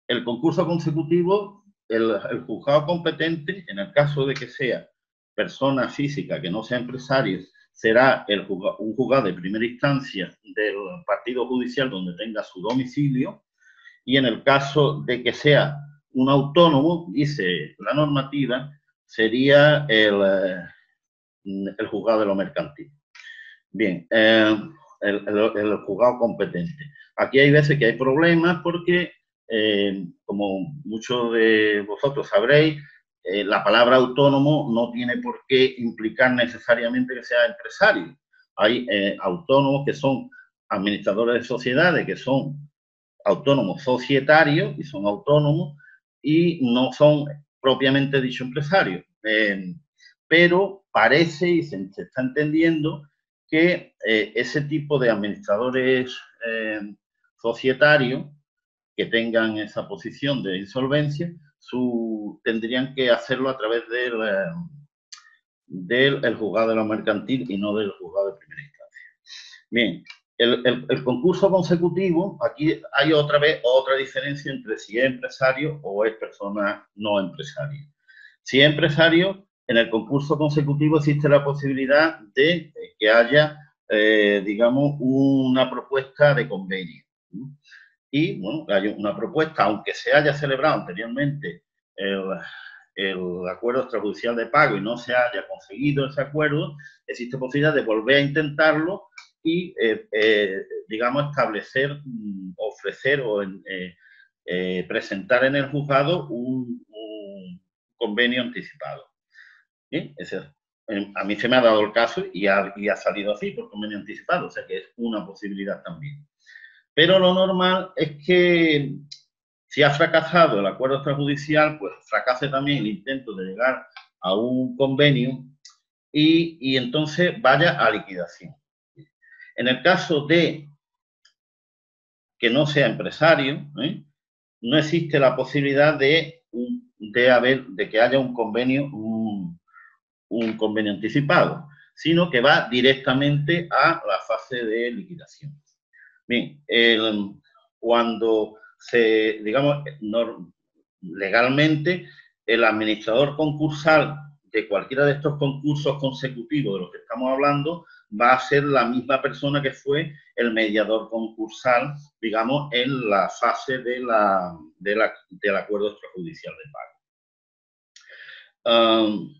el concurso consecutivo, el juzgado competente, en el caso de que sea persona física que no sea empresario, será un juzgado de primera instancia del partido judicial donde tenga su domicilio, y en el caso de que sea un autónomo, dice la normativa, sería el juzgado de lo mercantil. Bien, el juzgado competente. Aquí hay veces que hay problemas porque, como muchos de vosotros sabréis, la palabra autónomo no tiene por qué implicar necesariamente que sea empresario. Hay autónomos que son administradores de sociedades, que son autónomos societarios y son autónomos y no son propiamente dicho empresarios. Pero parece y se está entendiendo que ese tipo de administradores societarios que tengan esa posición de insolvencia tendrían que hacerlo a través del juzgado de lo mercantil y no del juzgado de primera instancia. Bien, el concurso consecutivo, aquí hay otra diferencia entre si es empresario o es persona no empresaria. Si es empresario, en el concurso consecutivo existe la posibilidad de que haya, digamos, una propuesta de convenio. Y, bueno, hay una propuesta, aunque se haya celebrado anteriormente el acuerdo extrajudicial de pago y no se haya conseguido ese acuerdo, existe posibilidad de volver a intentarlo y, digamos, establecer, ofrecer o presentar en el juzgado un convenio anticipado. ¿Bien? A mí se me ha dado el caso y ha salido así por convenio anticipado, o sea que es una posibilidad también. Pero lo normal es que si ha fracasado el acuerdo extrajudicial, pues fracase también el intento de llegar a un convenio y entonces vaya a liquidación. En el caso de que no sea empresario, no existe la posibilidad de que haya un convenio anticipado, sino que va directamente a la fase de liquidación. Bien, cuando digamos, legalmente, el administrador concursal de cualquiera de estos concursos consecutivos de los que estamos hablando va a ser la misma persona que fue el mediador concursal, digamos, en la fase del acuerdo extrajudicial de pago.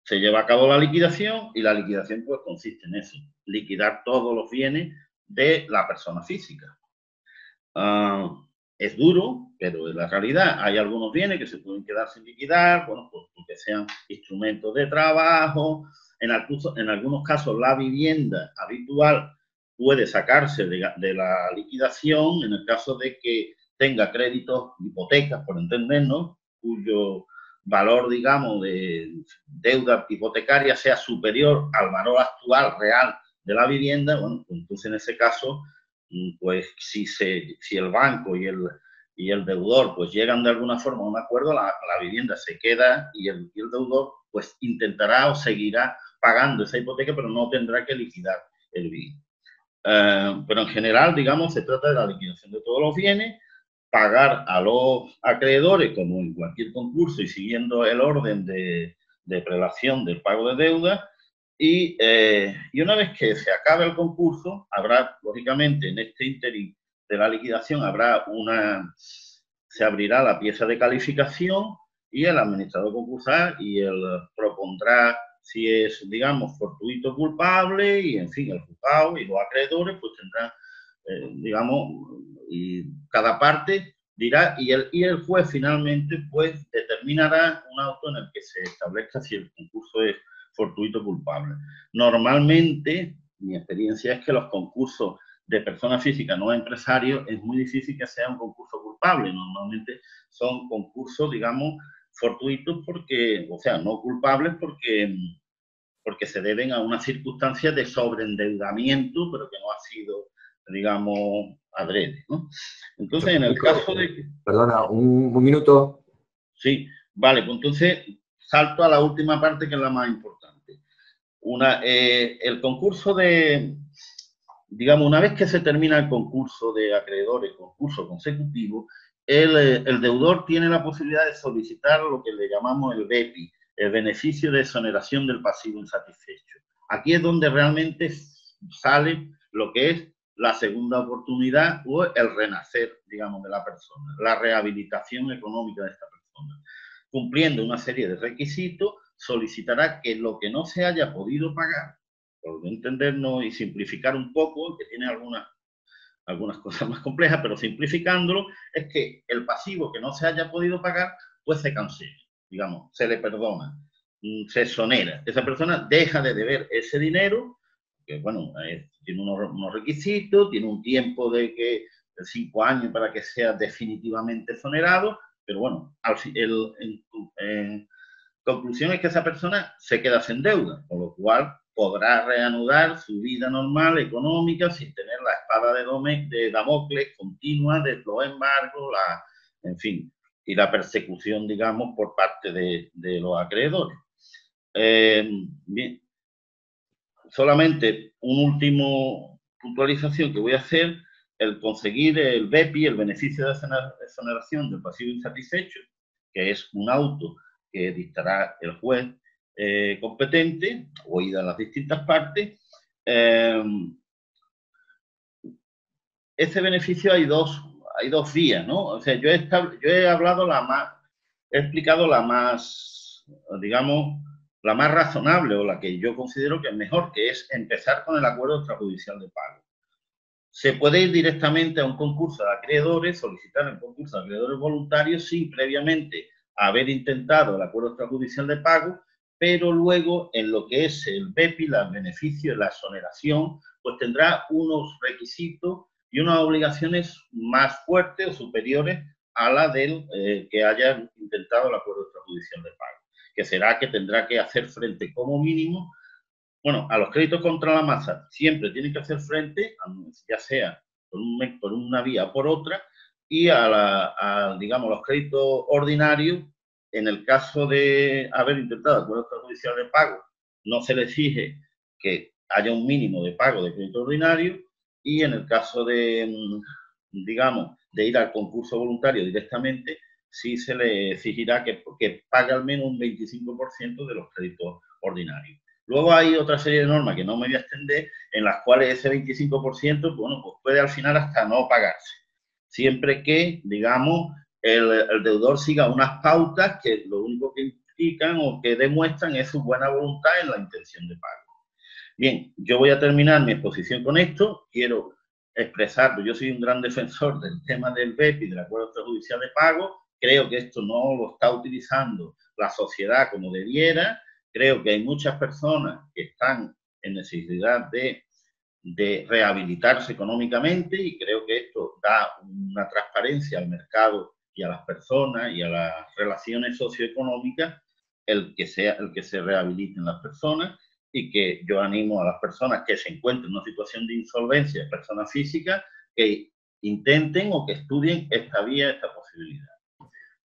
Se lleva a cabo la liquidación y la liquidación pues consiste en eso, liquidar todos los bienes de la persona física. Es duro, pero es la realidad. Hay algunos bienes que se pueden quedar sin liquidar, bueno, pues porque sean instrumentos de trabajo. En algunos casos la vivienda habitual puede sacarse de la liquidación en el caso de que tenga créditos, hipotecas, por entendernos, cuyo valor, digamos, de deuda hipotecaria sea superior al valor actual real de la vivienda. Bueno, pues entonces en ese caso, pues si el banco y el deudor pues llegan de alguna forma a un acuerdo, la vivienda se queda y el deudor pues intentará o seguirá pagando esa hipoteca, pero no tendrá que liquidar el bien. pero en general, digamos, se trata de la liquidación de todos los bienes, pagar a los acreedores, como en cualquier concurso, y siguiendo el orden de prelación del pago de deuda, y una vez que se acabe el concurso, habrá, lógicamente, en este ínterin de la liquidación, se abrirá la pieza de calificación y el administrador concursal y él propondrá si es, digamos, fortuito culpable y, en fin, el juzgado y los acreedores pues tendrán, digamos, y cada parte dirá y el juez finalmente pues determinará un auto en el que se establezca si el concurso es fortuito culpable. Normalmente, mi experiencia es que los concursos de personas físicas no empresarios es muy difícil que sea un concurso culpable. Normalmente son concursos, digamos, fortuitos porque, o sea, no culpables porque se deben a una circunstancia de sobreendeudamiento, pero que no ha sido, digamos, adrede, ¿no? Entonces, en el caso de... Perdona, un minuto. Sí, vale, pues entonces salto a la última parte que es la más importante. El concurso de... Digamos, una vez que se termina el concurso de acreedores, concurso consecutivo, el deudor tiene la posibilidad de solicitar lo que le llamamos el BEPI, el beneficio de exoneración del pasivo insatisfecho. Aquí es donde realmente sale lo que es la segunda oportunidad o el renacer, digamos, de la persona, la rehabilitación económica de esta persona. Cumpliendo una serie de requisitos, solicitará que lo que no se haya podido pagar, por entendernos y simplificar un poco, que tiene algunas cosas más complejas, pero simplificándolo, es que el pasivo que no se haya podido pagar, pues se cancela, digamos, se le perdona, se exonera. Esa persona deja de deber ese dinero, que bueno, tiene unos requisitos, tiene un tiempo de 5 años para que sea definitivamente exonerado, pero bueno, en conclusión es que esa persona se queda sin deuda, con lo cual podrá reanudar su vida normal, económica, sin tener la espada de Damocles continua de los embargos, en fin, y la persecución, digamos, por parte de los acreedores. Bien, solamente un último puntualización que voy a hacer, el conseguir el BEPI, el beneficio de exoneración del pasivo insatisfecho, que es un auto que dictará el juez competente, oídas las distintas partes. Ese beneficio hay dos vías, ¿no? O sea, yo he hablado he explicado la más, digamos, la más razonable o la que yo considero que es mejor, que es empezar con el acuerdo extrajudicial de pago. Se puede ir directamente a un concurso de acreedores, solicitar el concurso de acreedores voluntarios sin previamente haber intentado el acuerdo extrajudicial de pago, pero luego en lo que es el BEPI, el beneficio, la exoneración, pues tendrá unos requisitos y unas obligaciones más fuertes o superiores a la del que haya intentado el acuerdo extrajudicial de pago, que será que tendrá que hacer frente como mínimo, bueno, a los créditos contra la masa siempre tienen que hacer frente, ya sea por una vía o por otra, y digamos, los créditos ordinarios, en el caso de haber intentado acuerdo extrajudicial de pago, no se le exige que haya un mínimo de pago de crédito ordinario, y en el caso de, digamos, de ir al concurso voluntario directamente, sí se le exigirá que pague al menos un 25% de los créditos ordinarios. Luego hay otra serie de normas que no me voy a extender, en las cuales ese 25%, bueno, pues puede al final hasta no pagarse. Siempre que, digamos, el deudor siga unas pautas que lo único que implican o que demuestran es su buena voluntad en la intención de pago. Bien, yo voy a terminar mi exposición con esto. Quiero expresar, yo soy un gran defensor del tema del BEPI, del acuerdo extrajudicial de pago. Creo que esto no lo está utilizando la sociedad como debiera. Creo que hay muchas personas que están en necesidad de rehabilitarse económicamente y creo que esto da una transparencia al mercado y a las personas y a las relaciones socioeconómicas el que se rehabiliten las personas, y que yo animo a las personas que se encuentren en una situación de insolvencia, personas físicas, que intenten o que estudien esta vía, esta posibilidad.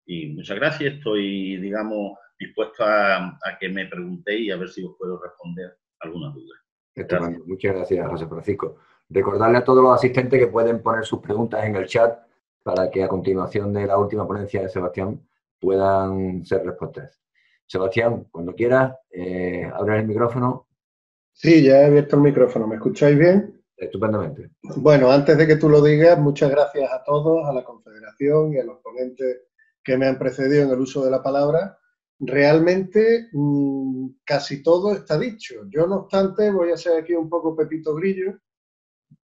Y muchas gracias, estoy, digamos, dispuesto a que me preguntéis y a ver si os puedo responder alguna duda. Muchas gracias, José Francisco. Recordarle a todos los asistentes que pueden poner sus preguntas en el chat para que a continuación de la última ponencia de Sebastián puedan ser respuestas. Sebastián, cuando quieras, abre el micrófono. Sí, ya he abierto el micrófono. ¿Me escucháis bien? Estupendamente. Bueno, antes de que tú lo digas, muchas gracias a todos, a la Confederación y a los ponentes que me han precedido en el uso de la palabra. Realmente casi todo está dicho. Yo, no obstante, voy a ser aquí un poco Pepito Grillo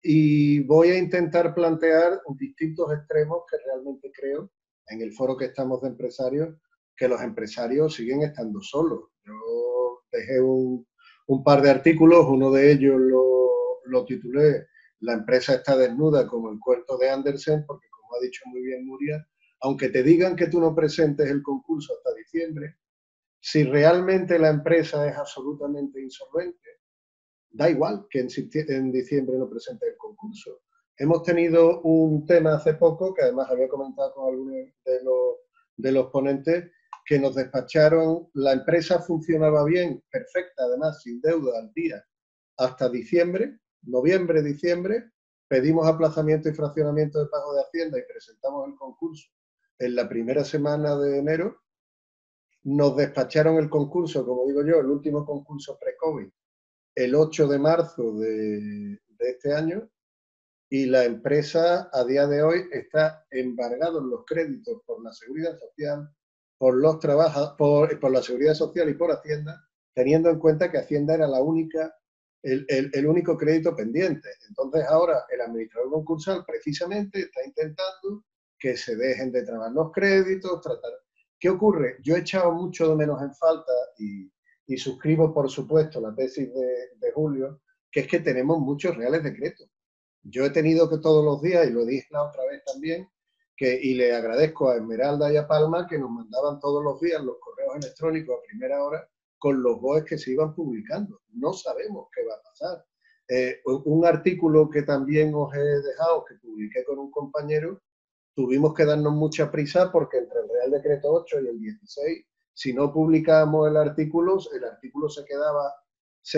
y voy a intentar plantear distintos extremos que realmente creo, en el foro que estamos de empresarios, que los empresarios siguen estando solos. Yo dejé un par de artículos, uno de ellos lo titulé "La empresa está desnuda", como el cuento de Andersen, porque como ha dicho muy bien Nuria, aunque te digan que tú no presentes el concurso hasta diciembre, si realmente la empresa es absolutamente insolvente, da igual que en diciembre no presente el concurso. Hemos tenido un tema hace poco, que además había comentado con algunos de los ponentes, que nos despacharon, la empresa funcionaba bien, perfecta, además sin deuda al día, hasta diciembre, noviembre, diciembre, pedimos aplazamiento y fraccionamiento de pago de Hacienda y presentamos el concurso en la primera semana de enero. Nos despacharon el concurso, como digo yo, el último concurso pre-COVID, el 8 de marzo de este año, y la empresa a día de hoy está embargada en los créditos por la Seguridad Social, por los por la Seguridad Social y por Hacienda, teniendo en cuenta que Hacienda era la única, el único crédito pendiente. Entonces ahora el administrador concursal precisamente está intentando que se dejen de trabar los créditos, tratar... ¿Qué ocurre? Yo he echado mucho de menos en falta y suscribo, por supuesto, la tesis de Julio, que es que tenemos muchos reales decretos. Yo he tenido que todos los días, y lo dije la otra vez también, y le agradezco a Esmeralda y a Palma que nos mandaban todos los días los correos electrónicos a primera hora con los BOEs que se iban publicando. No sabemos qué va a pasar. Un artículo que también os he dejado, que publiqué con un compañero, tuvimos que darnos mucha prisa porque entre el Real Decreto 8 y el 16, si no publicábamos el artículo se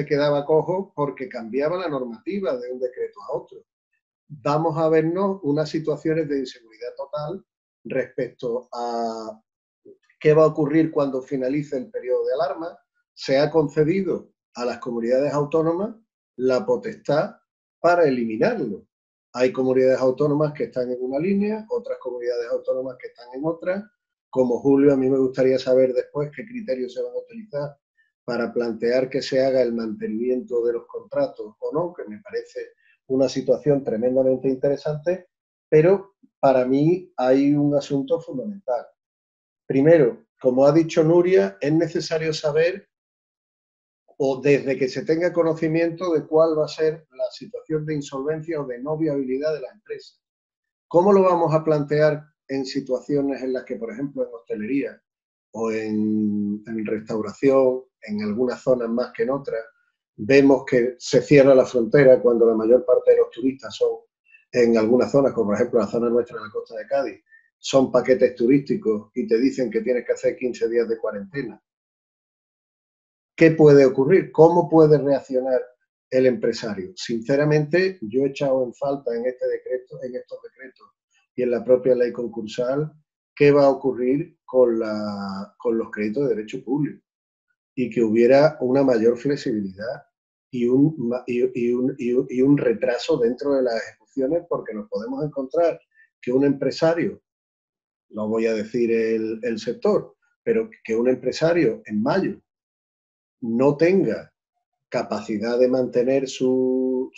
quedaba cojo porque cambiaba la normativa de un decreto a otro. Vamos a vernos unas situaciones de inseguridad total respecto a qué va a ocurrir cuando finalice el periodo de alarma. Se ha concedido a las comunidades autónomas la potestad para eliminarlo. Hay comunidades autónomas que están en una línea, otras comunidades autónomas que están en otra. Como Julio, a mí me gustaría saber después qué criterios se van a utilizar para plantear que se haga el mantenimiento de los contratos o no, que me parece una situación tremendamente interesante, pero para mí hay un asunto fundamental. Primero, como ha dicho Nuria, es necesario saber, o desde que se tenga conocimiento de cuál va a ser la situación de insolvencia o de no viabilidad de la empresa. ¿Cómo lo vamos a plantear en situaciones en las que, por ejemplo, en hostelería o en restauración, en algunas zonas más que en otras, vemos que se cierra la frontera cuando la mayor parte de los turistas son, en algunas zonas, como por ejemplo la zona nuestra de la costa de Cádiz, son paquetes turísticos y te dicen que tienes que hacer 15 días de cuarentena? ¿Qué puede ocurrir? ¿Cómo puede reaccionar el empresario? Sinceramente, yo he echado en falta en estos decretos y en la propia ley concursal qué va a ocurrir con los créditos de derecho público y que hubiera una mayor flexibilidad y un retraso dentro de las ejecuciones, porque nos podemos encontrar que un empresario, no voy a decir el sector, pero que un empresario en mayo no tenga capacidad de mantener su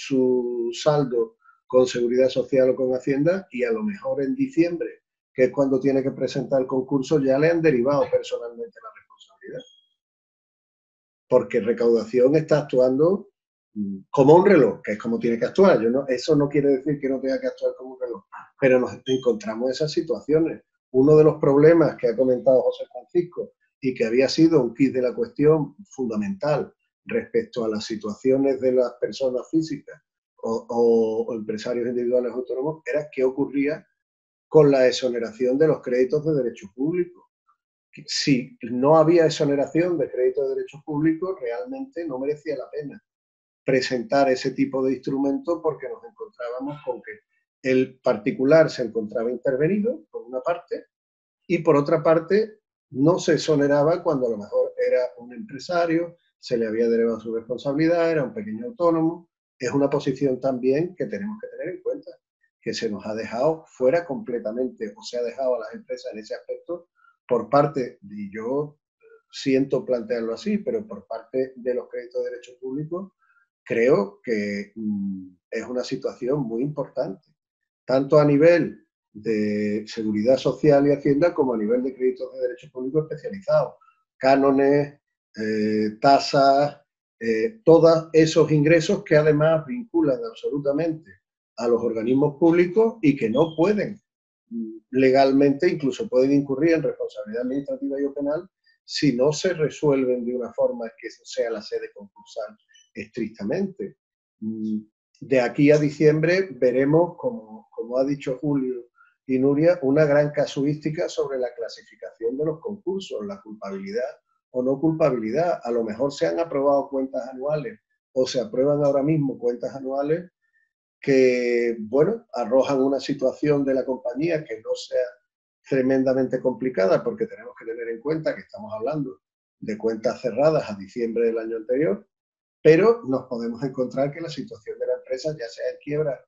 saldo con Seguridad Social o con Hacienda, y a lo mejor en diciembre, que es cuando tiene que presentar el concurso, ya le han derivado personalmente la responsabilidad. Porque recaudación está actuando como un reloj, que es como tiene que actuar. Eso no quiere decir que no tenga que actuar como un reloj, pero nos encontramos en esas situaciones. Uno de los problemas que ha comentado José Francisco y que había sido un kit de la cuestión fundamental respecto a las situaciones de las personas físicas o empresarios individuales autónomos, era qué ocurría con la exoneración de los créditos de derecho público. Si no había exoneración de créditos de derechos públicos, realmente no merecía la pena presentar ese tipo de instrumento porque nos encontrábamos con que el particular se encontraba intervenido, por una parte, y por otra parte no se exoneraba cuando a lo mejor era un empresario, se le había derivado su responsabilidad, era un pequeño autónomo. Es una posición también que tenemos que tener en cuenta, que se nos ha dejado fuera completamente, o se ha dejado a las empresas en ese aspecto por parte, y yo siento plantearlo así, pero por parte de los créditos de derecho público, creo que es una situación muy importante, tanto a nivel de seguridad social y hacienda como a nivel de créditos de derecho público especializados, cánones, tasas, todos esos ingresos que además vinculan absolutamente a los organismos públicos y que no pueden legalmente, incluso pueden incurrir en responsabilidad administrativa y o penal si no se resuelven de una forma que sea la sede concursal estrictamente. De aquí a diciembre veremos, como ha dicho Julio y Nuria, una gran casuística sobre la clasificación de los concursos, la culpabilidad o no culpabilidad. A lo mejor se han aprobado cuentas anuales o se aprueban ahora mismo cuentas anuales que, bueno, arrojan una situación de la compañía que no sea tremendamente complicada, porque tenemos que tener en cuenta que estamos hablando de cuentas cerradas a diciembre del año anterior, pero nos podemos encontrar que la situación de la empresa ya sea en quiebra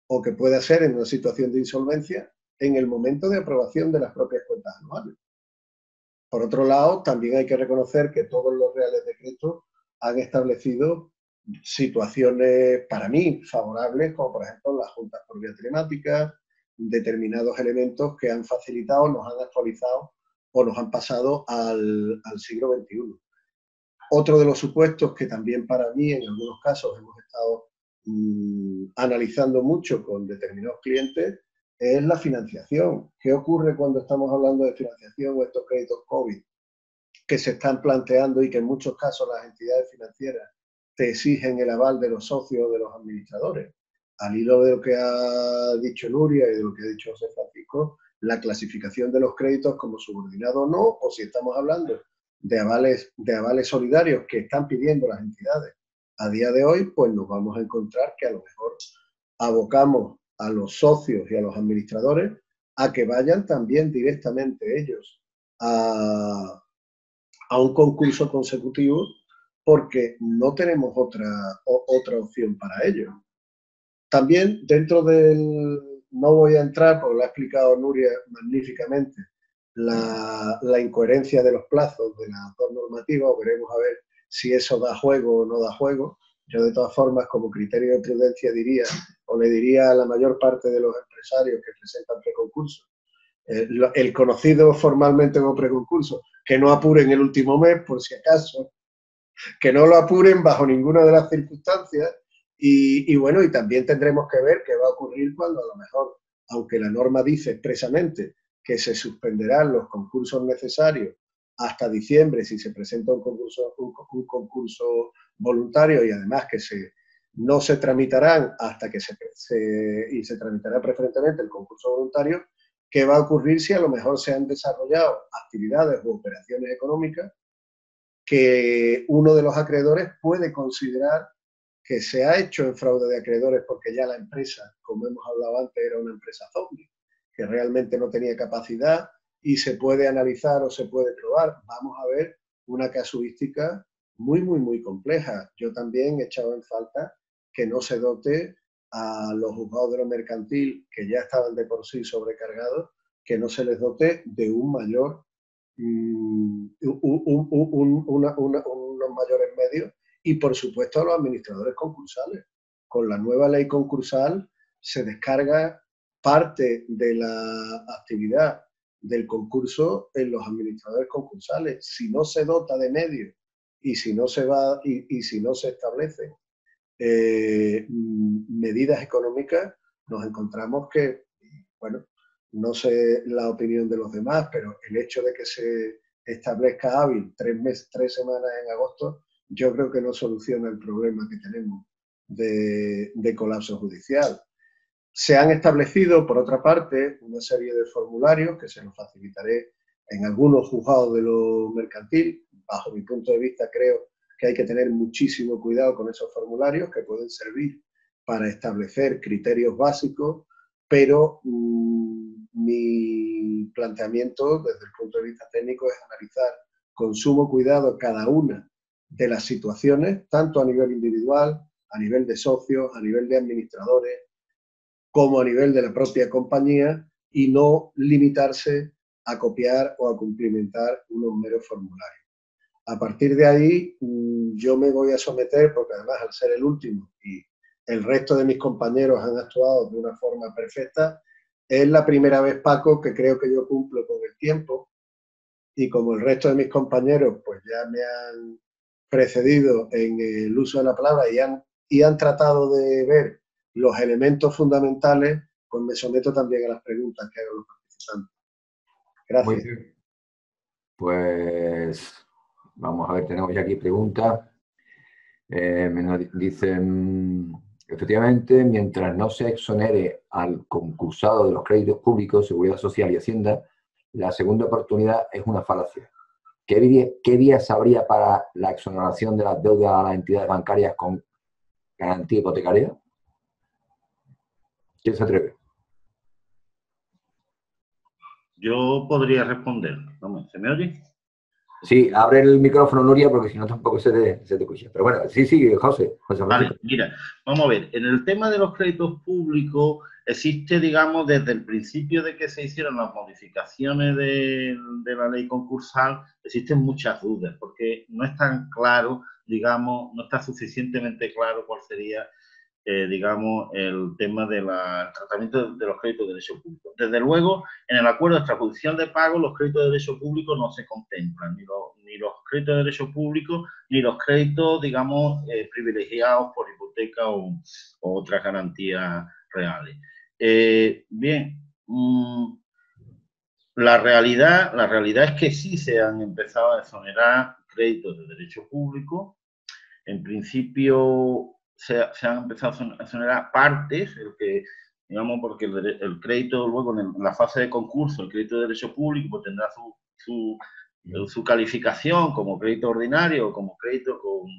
o que pueda ser en una situación de insolvencia en el momento de aprobación de las propias cuentas anuales. Por otro lado, también hay que reconocer que todos los reales decretos han establecido situaciones para mí favorables, como por ejemplo las juntas por vía telemática, determinados elementos que han facilitado, nos han actualizado o nos han pasado al siglo XXI. Otro de los supuestos que también para mí en algunos casos hemos estado analizando mucho con determinados clientes es la financiación. ¿Qué ocurre cuando estamos hablando de financiación o estos créditos COVID que se están planteando y que en muchos casos las entidades financieras te exigen el aval de los socios o de los administradores? Al hilo de lo que ha dicho Nuria y de lo que ha dicho José Francisco, la clasificación de los créditos como subordinado o no, o si estamos hablando de avales solidarios que están pidiendo las entidades a día de hoy, pues nos vamos a encontrar que a lo mejor abocamos a los socios y a los administradores a que vayan también directamente ellos a un concurso consecutivo porque no tenemos otra opción para ello. También dentro del, no voy a entrar, porque lo ha explicado Nuria magníficamente, la incoherencia de los plazos de las dos normativas, veremos a ver si eso da juego o no da juego. Yo de todas formas, como criterio de prudencia diría, o le diría a la mayor parte de los empresarios que presentan preconcurso, el conocido formalmente como preconcurso, que no apuren el último mes por si acaso, que no lo apuren bajo ninguna de las circunstancias y bueno, y también tendremos que ver qué va a ocurrir cuando a lo mejor, aunque la norma dice expresamente que se suspenderán los concursos necesarios hasta diciembre si se presenta un concurso voluntario y además que no se tramitarán hasta que se tramitará preferentemente el concurso voluntario, ¿qué va a ocurrir si a lo mejor se han desarrollado actividades u operaciones económicas que uno de los acreedores puede considerar que se ha hecho en fraude de acreedores porque ya la empresa, como hemos hablado antes, era una empresa zombie, que realmente no tenía capacidad y se puede analizar o se puede probar? Vamos a ver una casuística muy, muy, muy compleja. Yo también he echado en falta que no se dote a los juzgados de lo mercantil, que ya estaban de por sí sobrecargados, que no se les dote de un mayor unos mayores medios y por supuesto a los administradores concursales. Con la nueva ley concursal se descarga parte de la actividad del concurso en los administradores concursales. Si no se dota de medios y si no se establecen medidas económicas, nos encontramos que, bueno, no sé la opinión de los demás, pero el hecho de que se establezca hábil 3 semanas en agosto, yo creo que no soluciona el problema que tenemos de colapso judicial. Se han establecido, por otra parte, una serie de formularios que se los facilitaré en algunos juzgados de lo mercantil. Bajo mi punto de vista, creo que hay que tener muchísimo cuidado con esos formularios que pueden servir para establecer criterios básicos, pero mi planteamiento desde el punto de vista técnico es analizar con sumo cuidado cada una de las situaciones, tanto a nivel individual, a nivel de socios, a nivel de administradores, como a nivel de la propia compañía, y no limitarse a copiar o a cumplimentar unos meros formularios. A partir de ahí, yo me voy a someter, porque además al ser el último y el resto de mis compañeros han actuado de una forma perfecta, es la primera vez, Paco, que creo que yo cumplo con el tiempo, y como el resto de mis compañeros pues ya me han precedido en el uso de la palabra y han tratado de ver los elementos fundamentales, pues me someto también a las preguntas que hagan los participantes. Gracias. Muy bien. Pues vamos a ver, tenemos ya aquí preguntas. Me dicen, efectivamente, mientras no se exonere al concursado de los créditos públicos, Seguridad Social y Hacienda, la segunda oportunidad es una falacia. ¿Qué vías habría para la exoneración de las deudas a las entidades bancarias con garantía hipotecaria? ¿Quién se atreve? Yo podría responder. ¿Se me oye? Sí, abre el micrófono, Nuria, porque si no tampoco se te escucha. Pero bueno, sí, José Vale, mira, vamos a ver. En el tema de los créditos públicos existe, digamos, desde el principio de que se hicieron las modificaciones de la ley concursal, existen muchas dudas, porque no es tan claro, digamos, no está suficientemente claro cuál sería, digamos, el tema del tratamiento de los créditos de derecho público. Desde luego, en el acuerdo extrajudicial de pago, los créditos de derecho público no se contemplan, ni los créditos de derecho público, ni los créditos, digamos, privilegiados por hipoteca o otras garantías reales. Bien, la realidad es que sí se han empezado a exonerar créditos de derecho público. En principio se han empezado a exonerar partes, digamos, porque el crédito luego en la fase de concurso, el crédito de derecho público, pues tendrá su calificación como crédito ordinario o como crédito con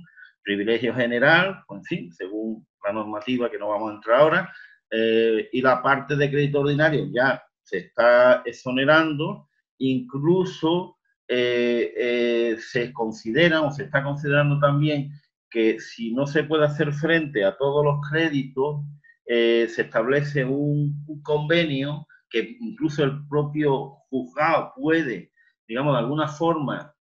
privilegio general, en fin, según la normativa que no vamos a entrar ahora, y la parte de crédito ordinario ya se está exonerando, incluso se considera o se está considerando también que si no se puede hacer frente a todos los créditos, se establece un convenio que incluso el propio juzgado puede, digamos, de alguna forma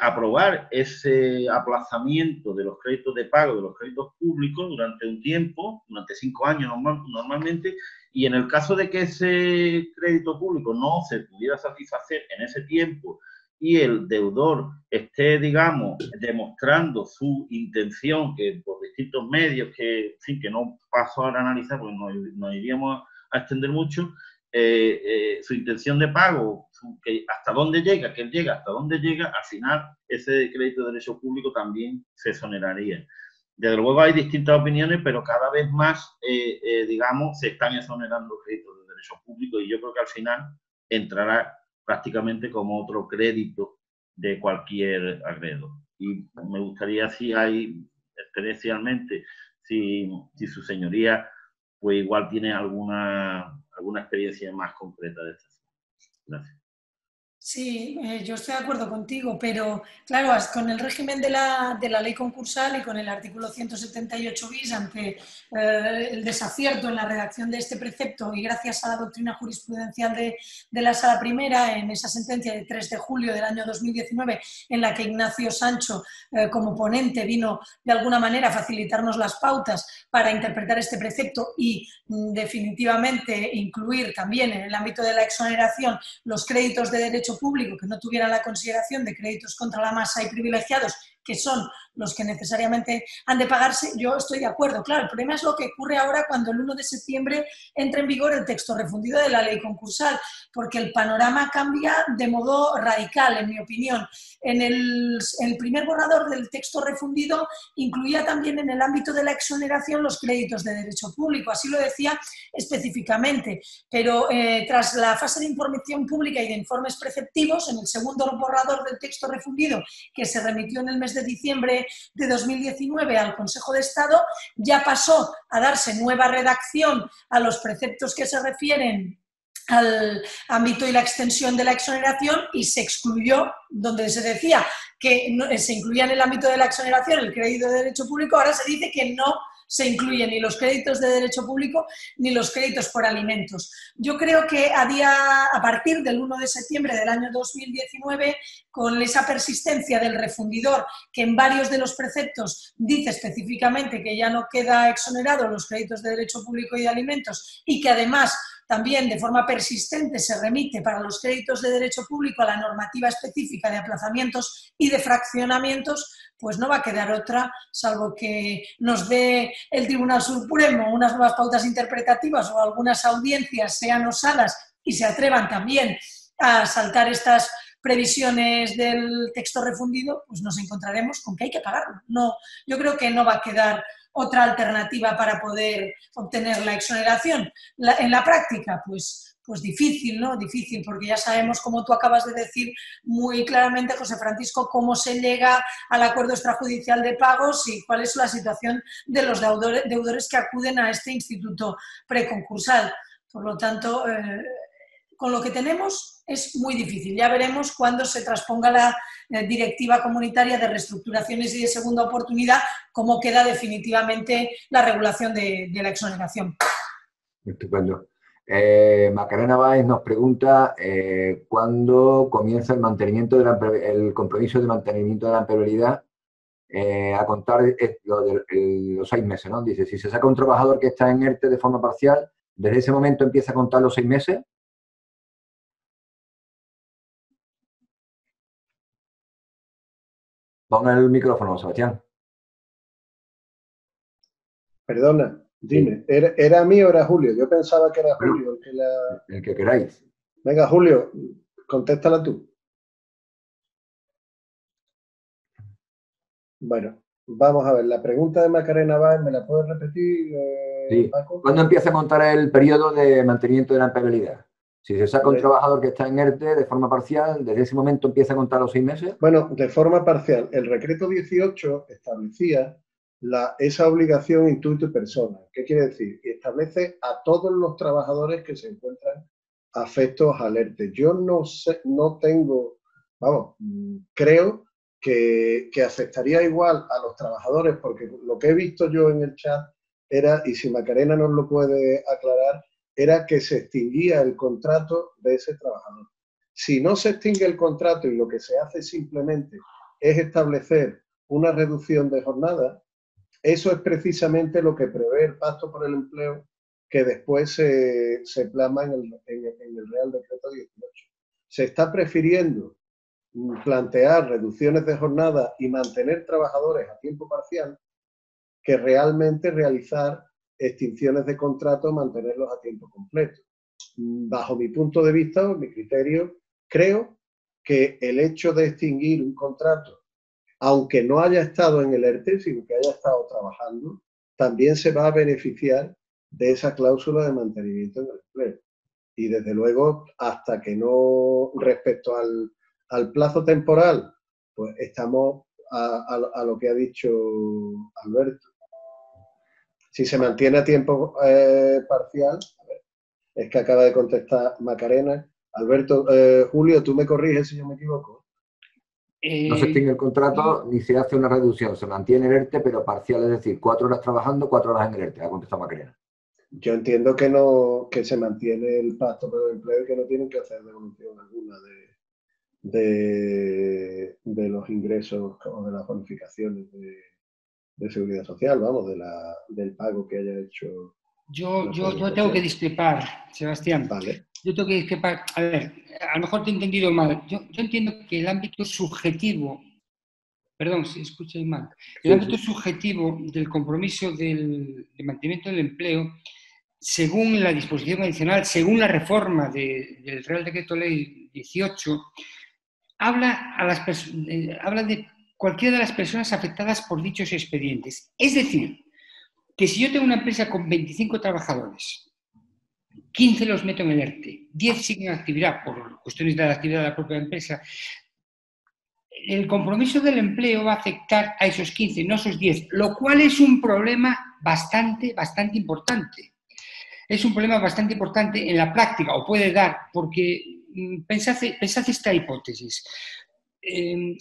aprobar ese aplazamiento de los créditos de pago de los créditos públicos durante un tiempo, durante 5 años normalmente, y en el caso de que ese crédito público no se pudiera satisfacer en ese tiempo y el deudor esté, digamos, demostrando su intención, que por distintos medios, que sí, que no paso ahora a analizar porque nos iríamos a extender mucho, su intención de pago, que hasta dónde llega, que él llega hasta dónde llega, al final ese crédito de derecho público también se exoneraría. Desde luego hay distintas opiniones, pero cada vez más, digamos, se están exonerando créditos de derecho público y yo creo que al final entrará prácticamente como otro crédito de cualquier acreedor. Y me gustaría, si hay, especialmente, si su señoría, pues igual tiene alguna experiencia más concreta de estas. Gracias. Sí, yo estoy de acuerdo contigo, pero claro, con el régimen de la ley concursal y con el artículo 178 bis, ante el desacierto en la redacción de este precepto y gracias a la doctrina jurisprudencial de la Sala Primera, en esa sentencia de 3 de julio del año 2019, en la que Ignacio Sancho, como ponente, vino de alguna manera a facilitarnos las pautas para interpretar este precepto y definitivamente incluir también en el ámbito de la exoneración los créditos de derecho público que no tuvieran la consideración de créditos contra la masa y privilegiados, que son los que necesariamente han de pagarse, yo estoy de acuerdo. Claro, el problema es lo que ocurre ahora cuando el 1 de septiembre entra en vigor el texto refundido de la ley concursal, porque el panorama cambia de modo radical, en mi opinión. En el primer borrador del texto refundido incluía también en el ámbito de la exoneración los créditos de derecho público, así lo decía específicamente, pero tras la fase de información pública y de informes preceptivos, en el segundo borrador del texto refundido que se remitió en el mes de diciembre de 2019 al Consejo de Estado, ya pasó a darse nueva redacción a los preceptos que se refieren al ámbito y la extensión de la exoneración y se excluyó, donde se decía que no, se incluía en el ámbito de la exoneración el crédito de derecho público, ahora se dice que no se incluyen ni los créditos de derecho público ni los créditos por alimentos. Yo creo que a partir del 1 de septiembre del año 2019, con esa persistencia del refundidor, que en varios de los preceptos dice específicamente que ya no queda exonerado los créditos de derecho público y de alimentos, y que además también de forma persistente se remite para los créditos de derecho público a la normativa específica de aplazamientos y de fraccionamientos, pues no va a quedar otra, salvo que nos dé el Tribunal Supremo unas nuevas pautas interpretativas o algunas audiencias sean osadas y se atrevan también a saltar estas previsiones del texto refundido, pues nos encontraremos con que hay que pagarlo. No, yo creo que no va a quedar otra alternativa para poder obtener la exoneración. En la práctica, pues difícil, ¿no? Difícil, porque ya sabemos, como tú acabas de decir muy claramente, José Francisco, cómo se llega al acuerdo extrajudicial de pagos y cuál es la situación de los deudores que acuden a este instituto preconcursal. Por lo tanto, con lo que tenemos es muy difícil. Ya veremos cuando se transponga la directiva comunitaria de reestructuraciones y de segunda oportunidad, cómo queda definitivamente la regulación de la exoneración. Estupendo. Macarena Báez nos pregunta cuándo comienza el mantenimiento el compromiso de mantenimiento de la empleabilidad a contar los 6 meses, ¿no? Dice, si se saca un trabajador que está en ERTE de forma parcial, ¿desde ese momento empieza a contar los 6 meses? Pon el micrófono, Sebastián. Perdona, dime, sí. ¿Era a mí o era Julio? Yo pensaba que era Julio el que queráis. Venga, Julio, contéstala tú. Bueno, vamos a ver, la pregunta de Macarena Báez, ¿me la puedes repetir, sí. Paco? ¿Cuándo empieza a contar el periodo de mantenimiento de la empleabilidad? Si se saca un trabajador que está en ERTE de forma parcial, ¿desde ese momento empieza a contar los 6 meses? Bueno, de forma parcial. El decreto 18 establecía esa obligación intuito persona. ¿Qué quiere decir? Establece a todos los trabajadores que se encuentran afectos al ERTE. Yo no sé, no tengo, vamos, creo que afectaría igual a los trabajadores, porque lo que he visto yo en el chat era, y si Macarena nos lo puede aclarar, era que se extinguía el contrato de ese trabajador. Si no se extingue el contrato y lo que se hace simplemente es establecer una reducción de jornada, eso es precisamente lo que prevé el Pacto por el Empleo, que después se plasma en el Real Decreto 18. Se está prefiriendo plantear reducciones de jornada y mantener trabajadores a tiempo parcial que realmente realizar extinciones de contrato, mantenerlos a tiempo completo. Bajo mi punto de vista, o mi criterio, creo que el hecho de extinguir un contrato, aunque no haya estado en el ERTE, sino que haya estado trabajando, también se va a beneficiar de esa cláusula de mantenimiento en el empleo. Y desde luego, hasta que no, respecto al plazo temporal, pues estamos a lo que ha dicho Alberto. Si se mantiene a tiempo parcial, a ver, es que acaba de contestar Macarena. Alberto, Julio, tú me corriges si yo me equivoco. No se extingue el contrato ni se hace una reducción, se mantiene el ERTE, pero parcial, es decir, 4 horas trabajando, 4 horas en el ERTE, ha contestado Macarena. Yo entiendo que se mantiene el pacto por el empleo y que no tienen que hacer devolución alguna de los ingresos o de las bonificaciones de seguridad social, vamos, del pago que haya hecho. Yo tengo que discrepar, Sebastián. Vale. Yo tengo que discrepar. A ver, a lo mejor te he entendido mal. Yo entiendo que el ámbito subjetivo, perdón, si escucháis mal, el ámbito subjetivo del compromiso de mantenimiento del empleo, según la disposición adicional, según la reforma del Real Decreto Ley 18, habla de cualquiera de las personas afectadas por dichos expedientes. Es decir, que si yo tengo una empresa con 25 trabajadores, 15 los meto en el ERTE, 10 siguen en actividad por cuestiones de la actividad de la propia empresa, el compromiso del empleo va a afectar a esos 15, no a esos 10, lo cual es un problema bastante importante. Es un problema bastante importante en la práctica, o puede dar, porque pensad esta hipótesis.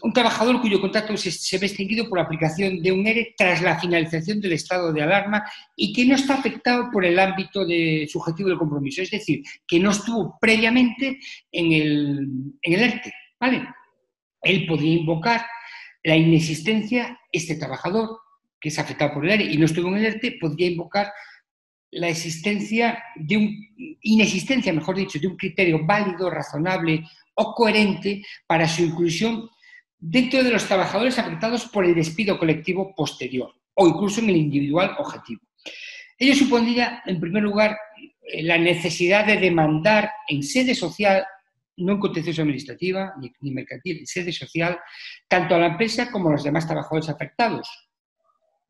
Un trabajador cuyo contrato se ve extinguido por la aplicación de un ERE tras la finalización del estado de alarma y que no está afectado por el ámbito subjetivo del compromiso, es decir, que no estuvo previamente en el ERTE, ¿vale? Él podría invocar la inexistencia, este trabajador que es afectado por el ERE y no estuvo en el ERTE, podría invocar la inexistencia, mejor dicho, de un criterio válido, razonable o coherente para su inclusión dentro de los trabajadores afectados por el despido colectivo posterior o incluso en el individual objetivo. Ello supondría, en primer lugar, la necesidad de demandar en sede social, no en contencioso administrativa ni mercantil, en sede social, tanto a la empresa como a los demás trabajadores afectados.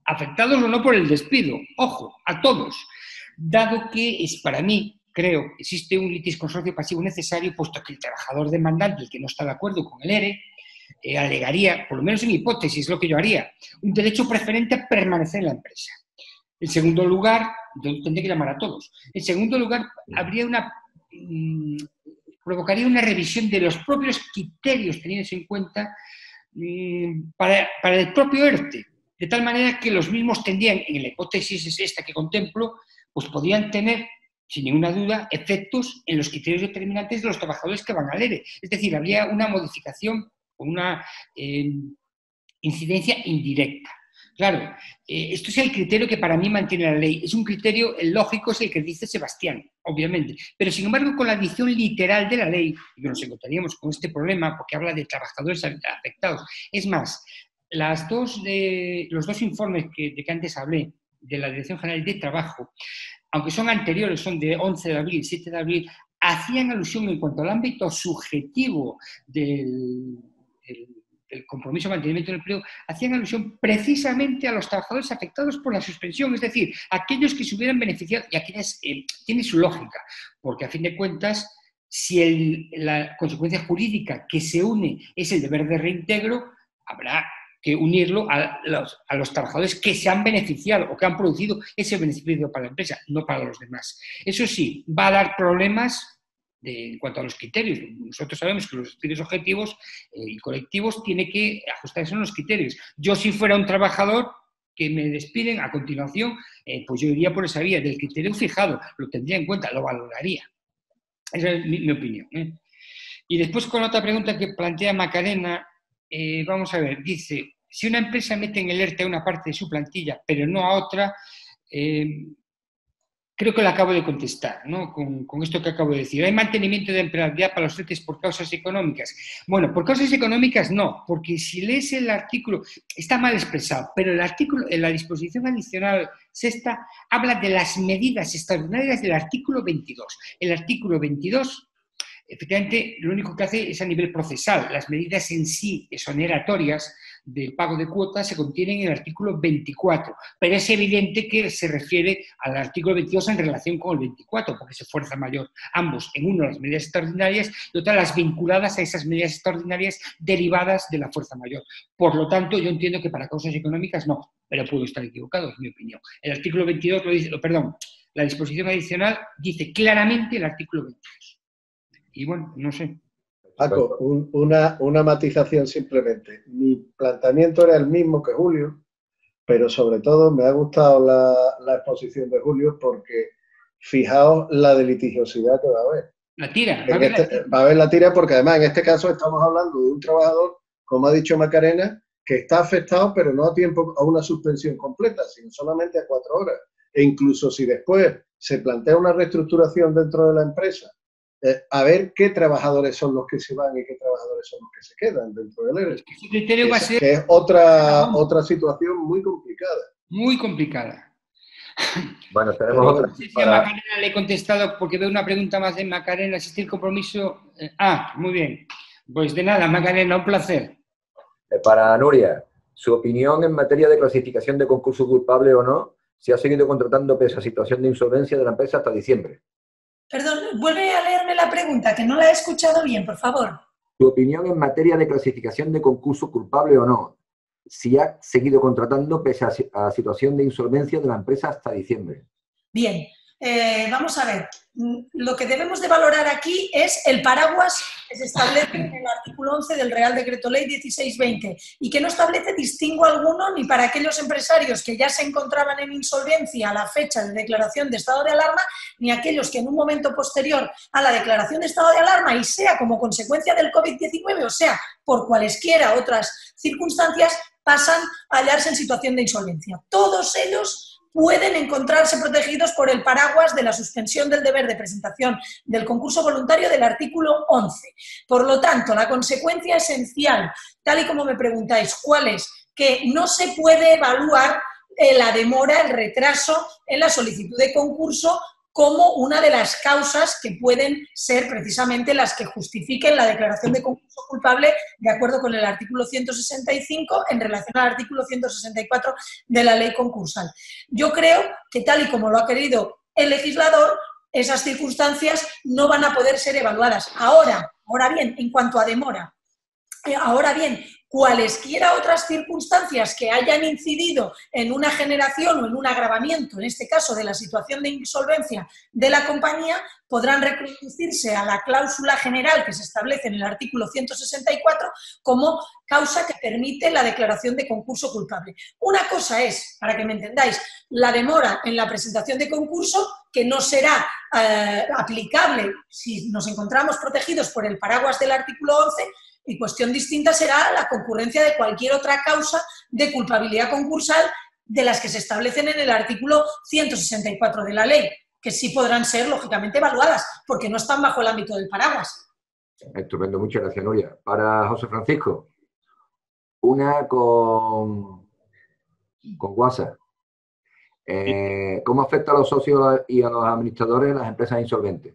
Afectados o no por el despido, ojo, a todos, dado que es para mí, creo, existe un litis consorcio pasivo necesario, puesto que el trabajador demandante, el que no está de acuerdo con el ERE, alegaría, por lo menos en hipótesis, lo que yo haría, un derecho preferente a permanecer en la empresa. En segundo lugar, tendría que llamar a todos. En segundo lugar, provocaría una revisión de los propios criterios tenidos en cuenta para el propio ERTE, de tal manera que los mismos tendrían, en la hipótesis esta que contemplo, pues podrían tener, sin ninguna duda, efectos en los criterios determinantes de los trabajadores que van al ERE. Es decir, habría una modificación o una incidencia indirecta. Claro, esto es el criterio que para mí mantiene la ley. Es un criterio lógico, es el que dice Sebastián, obviamente. Pero, sin embargo, con la adición literal de la ley, nos encontraríamos con este problema porque habla de trabajadores afectados. Es más, los dos informes de que antes hablé, de la Dirección General de Trabajo, aunque son anteriores, son de 11 de abril, 7 de abril, hacían alusión en cuanto al ámbito subjetivo del compromiso de mantenimiento del empleo, hacían alusión precisamente a los trabajadores afectados por la suspensión, es decir, aquellos que se hubieran beneficiado, y aquí tiene su lógica, porque a fin de cuentas, si la consecuencia jurídica que se une es el deber de reintegro, habrá que unirlo a los trabajadores que se han beneficiado o que han producido ese beneficio para la empresa, no para los demás. Eso sí, va a dar problemas en cuanto a los criterios. Nosotros sabemos que los criterios objetivos y colectivos tienen que ajustarse a los criterios. Yo, si fuera un trabajador que me despiden a continuación, pues yo iría por esa vía del criterio fijado, lo tendría en cuenta, lo valoraría. Esa es mi opinión. Y después, con la otra pregunta que plantea Macarena, vamos a ver, dice, si una empresa mete en el ERTE a una parte de su plantilla, pero no a otra, creo que lo acabo de contestar, ¿no? Con esto que acabo de decir. ¿Hay mantenimiento de empleabilidad para los ERTEs por causas económicas? Bueno, por causas económicas no, porque si lees el artículo, está mal expresado, pero el artículo, en la disposición adicional sexta, habla de las medidas extraordinarias del artículo 22. El artículo 22, efectivamente, lo único que hace es a nivel procesal. Las medidas en sí, exoneratorias del pago de cuotas, se contienen en el artículo 24, pero es evidente que se refiere al artículo 22 en relación con el 24, porque se fuerza mayor ambos, en uno las medidas extraordinarias y otra las vinculadas a esas medidas extraordinarias derivadas de la fuerza mayor. Por lo tanto, yo entiendo que para causas económicas no, pero puedo estar equivocado, es mi opinión. El artículo 22 lo dice, la disposición adicional dice claramente el artículo 22. Y bueno, no sé. Paco, una matización simplemente. Mi planteamiento era el mismo que Julio, pero sobre todo me ha gustado la exposición de Julio porque fijaos la de litigiosidad que va a haber. La tira. Va a haber la tira porque además en este caso estamos hablando de un trabajador, como ha dicho Macarena, que está afectado pero no a tiempo, a una suspensión completa, sino solamente a 4 horas. E incluso si después se plantea una reestructuración dentro de la empresa, a ver qué trabajadores son los que se van y qué trabajadores son los que se quedan dentro del ERE. Ese criterio va a ser... Que es otra situación muy complicada. Muy complicada. Bueno, tenemos otra. No sé si a Macarena le he contestado porque veo una pregunta más de Macarena. ¿Existe el compromiso? Muy bien. Pues de nada, Macarena, un placer. Para Nuria, su opinión en materia de clasificación de concurso culpable o no, si ha seguido contratando pese a situación de insolvencia de la empresa hasta diciembre. Perdón, vuelve a leerme la pregunta, que no la he escuchado bien, por favor. Tu opinión en materia de clasificación de concurso culpable o no, si ha seguido contratando pese a la situación de insolvencia de la empresa hasta diciembre. Bien, vamos a ver. Lo que debemos de valorar aquí es el paraguas que se establece en el artículo 11 del Real Decreto Ley 1620 y que no establece distingo alguno ni para aquellos empresarios que ya se encontraban en insolvencia a la fecha de declaración de estado de alarma, ni aquellos que en un momento posterior a la declaración de estado de alarma, y sea como consecuencia del COVID-19 o sea por cualesquiera otras circunstancias, pasan a hallarse en situación de insolvencia. Todos ellos pueden encontrarse protegidos por el paraguas de la suspensión del deber de presentación del concurso voluntario del artículo 11. Por lo tanto, la consecuencia esencial, tal y como me preguntáis, ¿cuál es? Que no se puede evaluar la demora, el retraso en la solicitud de concurso como una de las causas que pueden ser precisamente las que justifiquen la declaración de concurso culpable de acuerdo con el artículo 165 en relación al artículo 164 de la ley concursal. Yo creo que tal y como lo ha querido el legislador, esas circunstancias no van a poder ser evaluadas. Ahora bien, en cuanto a demora, cualesquiera otras circunstancias que hayan incidido en una generación o en un agravamiento, en este caso de la situación de insolvencia de la compañía, podrán reconducirse a la cláusula general que se establece en el artículo 164 como causa que permite la declaración de concurso culpable. Una cosa es, para que me entendáis, la demora en la presentación de concurso, que no será aplicable si nos encontramos protegidos por el paraguas del artículo 11, y cuestión distinta será la concurrencia de cualquier otra causa de culpabilidad concursal de las que se establecen en el artículo 164 de la ley, que sí podrán ser, lógicamente, evaluadas, porque no están bajo el ámbito del paraguas. Estupendo, muchas gracias, Nuria. Para José Francisco, una con WhatsApp. ¿Cómo afecta a los socios y a los administradores de las empresas insolventes?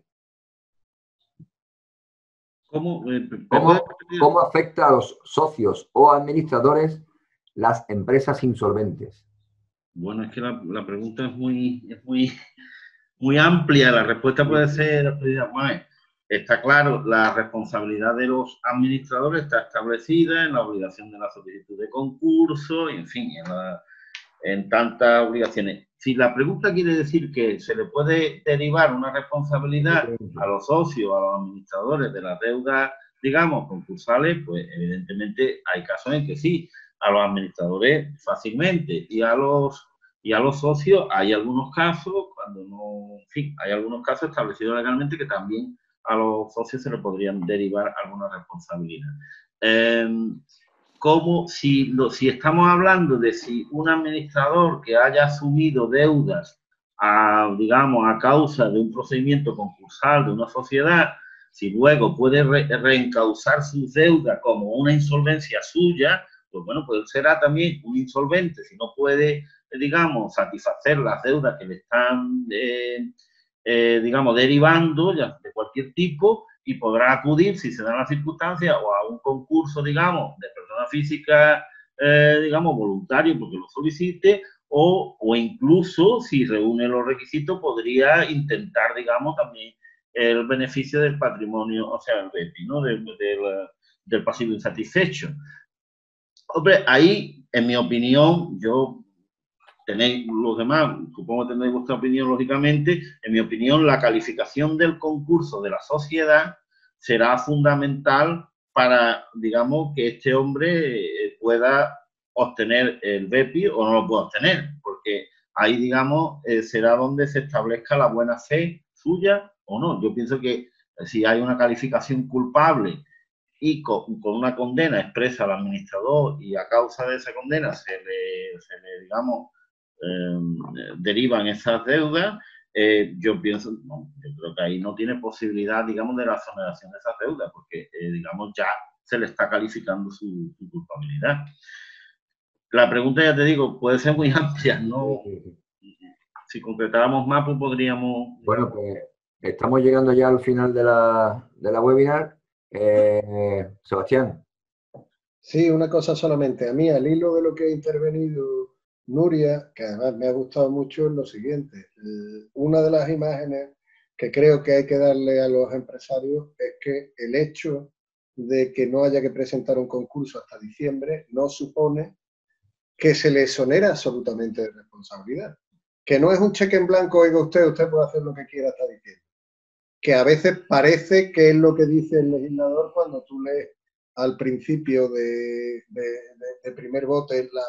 ¿Cómo afecta a los socios o administradores las empresas insolventes? Bueno, es que la pregunta es muy amplia. La respuesta puede ser, está claro, la responsabilidad de los administradores está establecida en la obligación de la solicitud de concurso, en fin, en tantas obligaciones. Si la pregunta quiere decir que se le puede derivar una responsabilidad a los socios, a los administradores de las deudas, digamos, concursales, pues evidentemente hay casos en que sí, a los administradores fácilmente, y a los socios hay algunos casos, cuando no, en fin, hay algunos casos establecidos legalmente que también a los socios se le podrían derivar alguna responsabilidad. Como si estamos hablando de si un administrador que haya asumido deudas digamos, a causa de un procedimiento concursal de una sociedad, si luego puede reencauzar sus deudas como una insolvencia suya, pues bueno, pues será también un insolvente si no puede, digamos, satisfacer las deudas que le están, digamos, derivando ya de cualquier tipo, y podrá acudir, si se dan las circunstancias, o a un concurso, digamos, de persona física, digamos, voluntario, porque lo solicite, o incluso, si reúne los requisitos, podría intentar, digamos, también el beneficio del patrimonio, o sea, el BEPI, ¿no? Del pasivo insatisfecho. Hombre, ahí, en mi opinión, tenéis los demás, supongo que tendréis vuestra opinión, lógicamente. En mi opinión, la calificación del concurso de la sociedad será fundamental para, digamos, que este hombre pueda obtener el BEPI o no lo pueda obtener, porque ahí, digamos, será donde se establezca la buena fe suya o no. Yo pienso que si hay una calificación culpable y con una condena expresa al administrador, y a causa de esa condena se le digamos, derivan esas deudas, yo creo que ahí no tiene posibilidad, digamos, de la exoneración de esas deudas, porque, digamos, ya se le está calificando su culpabilidad. La pregunta, ya te digo, puede ser muy amplia, ¿no? Si concretáramos más, pues podríamos... Bueno, pues estamos llegando ya al final de la webinar. Sebastián. Sí, una cosa solamente. A mí, al hilo de lo que ha intervenido Nuria, que además me ha gustado mucho, es lo siguiente. Una de las imágenes que creo que hay que darle a los empresarios es que el hecho de que no haya que presentar un concurso hasta diciembre no supone que se le exonera absolutamente de responsabilidad. Que no es un cheque en blanco, oiga usted puede hacer lo que quiera hasta diciembre. Que a veces parece que es lo que dice el legislador cuando tú lees al principio de primer bote la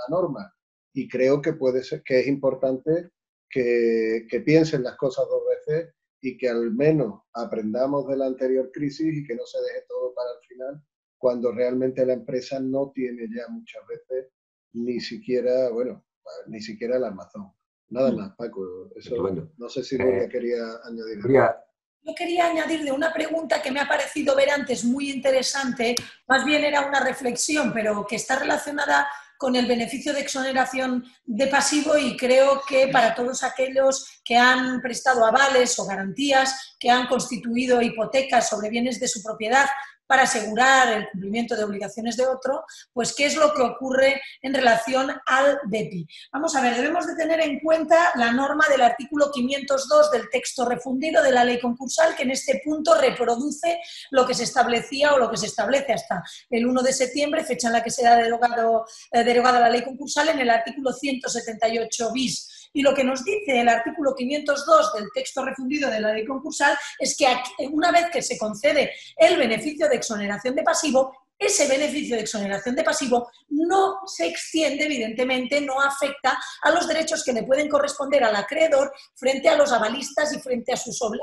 norma. Y creo que puede ser, que es importante que piensen las cosas dos veces y que al menos aprendamos de la anterior crisis y que no se deje todo para el final, cuando realmente la empresa no tiene ya muchas veces ni siquiera el armazón. Nada más, Paco. Eso, no sé si Nuria quería añadir algo. Yo quería añadir de una pregunta que me ha parecido ver antes muy interesante, más bien era una reflexión, pero que está relacionada con el beneficio de exoneración de pasivo, y creo que para todos aquellos que han prestado avales o garantías, que han constituido hipotecas sobre bienes de su propiedad para asegurar el cumplimiento de obligaciones de otro, pues qué es lo que ocurre en relación al DEPI. Vamos a ver, debemos de tener en cuenta la norma del artículo 502 del texto refundido de la ley concursal, que en este punto reproduce lo que se establecía o lo que se establece hasta el 1 de septiembre, fecha en la que será derogada la ley concursal, en el artículo 178 bis. Y lo que nos dice el artículo 502 del texto refundido de la ley concursal es que una vez que se concede el beneficio de exoneración de pasivo, ese beneficio de exoneración de pasivo no se extiende, evidentemente, no afecta a los derechos que le pueden corresponder al acreedor frente a los avalistas y frente a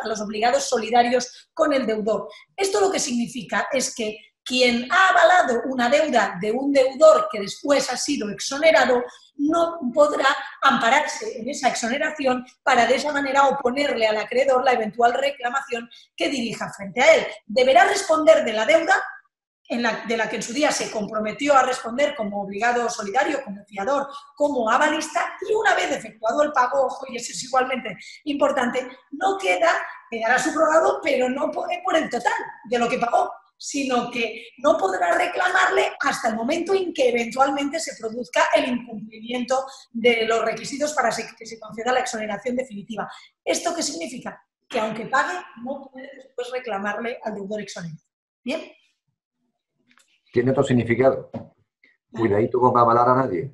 los obligados solidarios con el deudor. Esto lo que significa es que quien ha avalado una deuda de un deudor que después ha sido exonerado no podrá ampararse en esa exoneración para de esa manera oponerle al acreedor la eventual reclamación que dirija frente a él. Deberá responder de la deuda de la que en su día se comprometió a responder como obligado solidario, como fiador, como avalista, y una vez efectuado el pago, ojo, y eso es igualmente importante, quedará subrogado, pero no por el total de lo que pagó, sino que no podrá reclamarle hasta el momento en que eventualmente se produzca el incumplimiento de los requisitos para que se conceda la exoneración definitiva. ¿Esto qué significa? Que aunque pague, no puede después reclamarle al deudor exonerado. ¿Bien? Tiene otro significado. Cuidadito con avalar a nadie.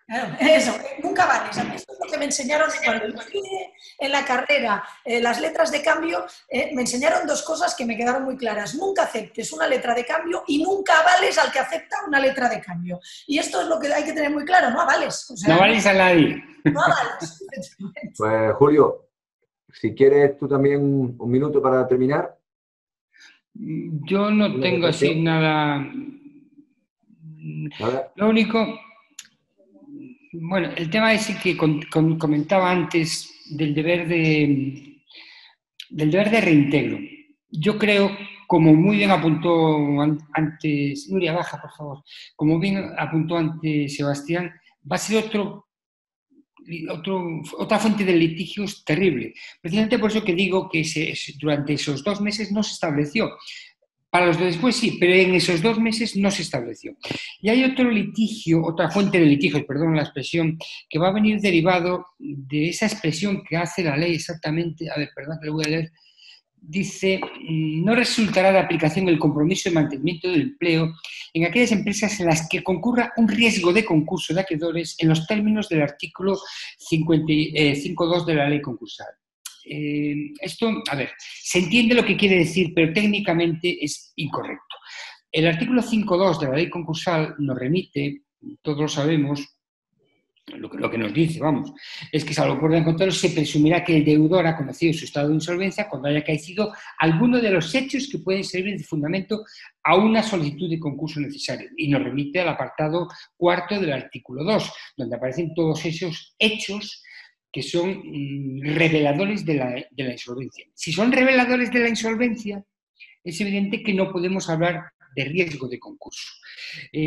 Claro, eso, nunca vales. A mí esto es lo que me enseñaron cuando yo estudié en la carrera las letras de cambio, me enseñaron dos cosas que me quedaron muy claras. Nunca aceptes una letra de cambio y nunca avales al que acepta una letra de cambio. Y esto es lo que hay que tener muy claro, no avales. O sea, no avales a nadie. No avales. Pues Julio, si quieres tú también un minuto para terminar. Yo no tengo así nada. Lo único... Bueno, el tema es que comentaba antes del deber de reintegro. Yo creo, como muy bien apuntó antes, Nuria, baja, por favor, como bien apuntó antes Sebastián, va a ser otra fuente de litigios terrible. Precisamente por eso que digo que durante esos 2 meses no se estableció. Para los de después sí, pero en esos 2 meses no se estableció. Y hay otro litigio, otra fuente de litigios, perdón la expresión, que va a venir derivado de esa expresión que hace la ley exactamente, a ver, perdón que lo voy a leer, dice, no resultará de aplicación el compromiso de mantenimiento del empleo en aquellas empresas en las que concurra un riesgo de concurso de acreedores en los términos del artículo 5.2 de la ley concursal. Esto, a ver, se entiende lo que quiere decir, pero técnicamente es incorrecto. El artículo 5.2 de la ley concursal nos remite, todos lo sabemos, lo que nos dice, vamos, es que salvo por contrario se presumirá que el deudor ha conocido su estado de insolvencia cuando haya acaecido alguno de los hechos que pueden servir de fundamento a una solicitud de concurso necesario. Y nos remite al apartado 4 del artículo 2, donde aparecen todos esos hechos que son reveladores de la insolvencia. Si son reveladores de la insolvencia, es evidente que no podemos hablar de riesgo de concurso.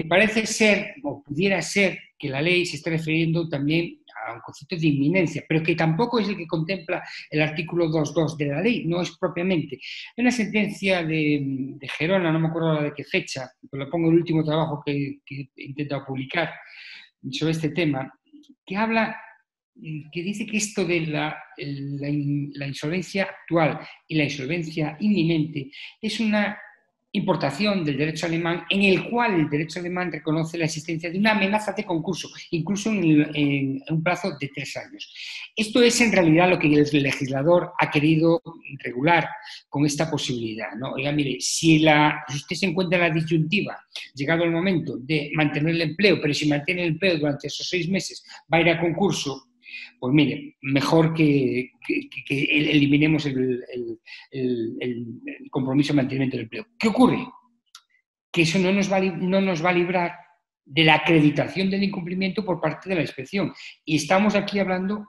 Parece ser, o pudiera ser, que la ley se está refiriendo también a un concepto de inminencia, pero que tampoco es el que contempla el artículo 2.2 de la ley, no es propiamente. Hay una sentencia de Gerona, no me acuerdo de qué fecha, pero lo pongo en el último trabajo que he intentado publicar sobre este tema, que habla, que dice que esto de la insolvencia actual y la insolvencia inminente es una importación del derecho alemán, en el cual el derecho alemán reconoce la existencia de una amenaza de concurso, incluso en un plazo de 3 años. Esto es en realidad lo que el legislador ha querido regular con esta posibilidad, ¿no? Oiga, mire, si usted se encuentra en la disyuntiva, llegado el momento de mantener el empleo, pero si mantiene el empleo durante esos 6 meses va a ir a concurso, pues mire, mejor que eliminemos el compromiso de mantenimiento del empleo. ¿Qué ocurre? Que eso no nos va a librar de la acreditación del incumplimiento por parte de la inspección. Y estamos aquí hablando,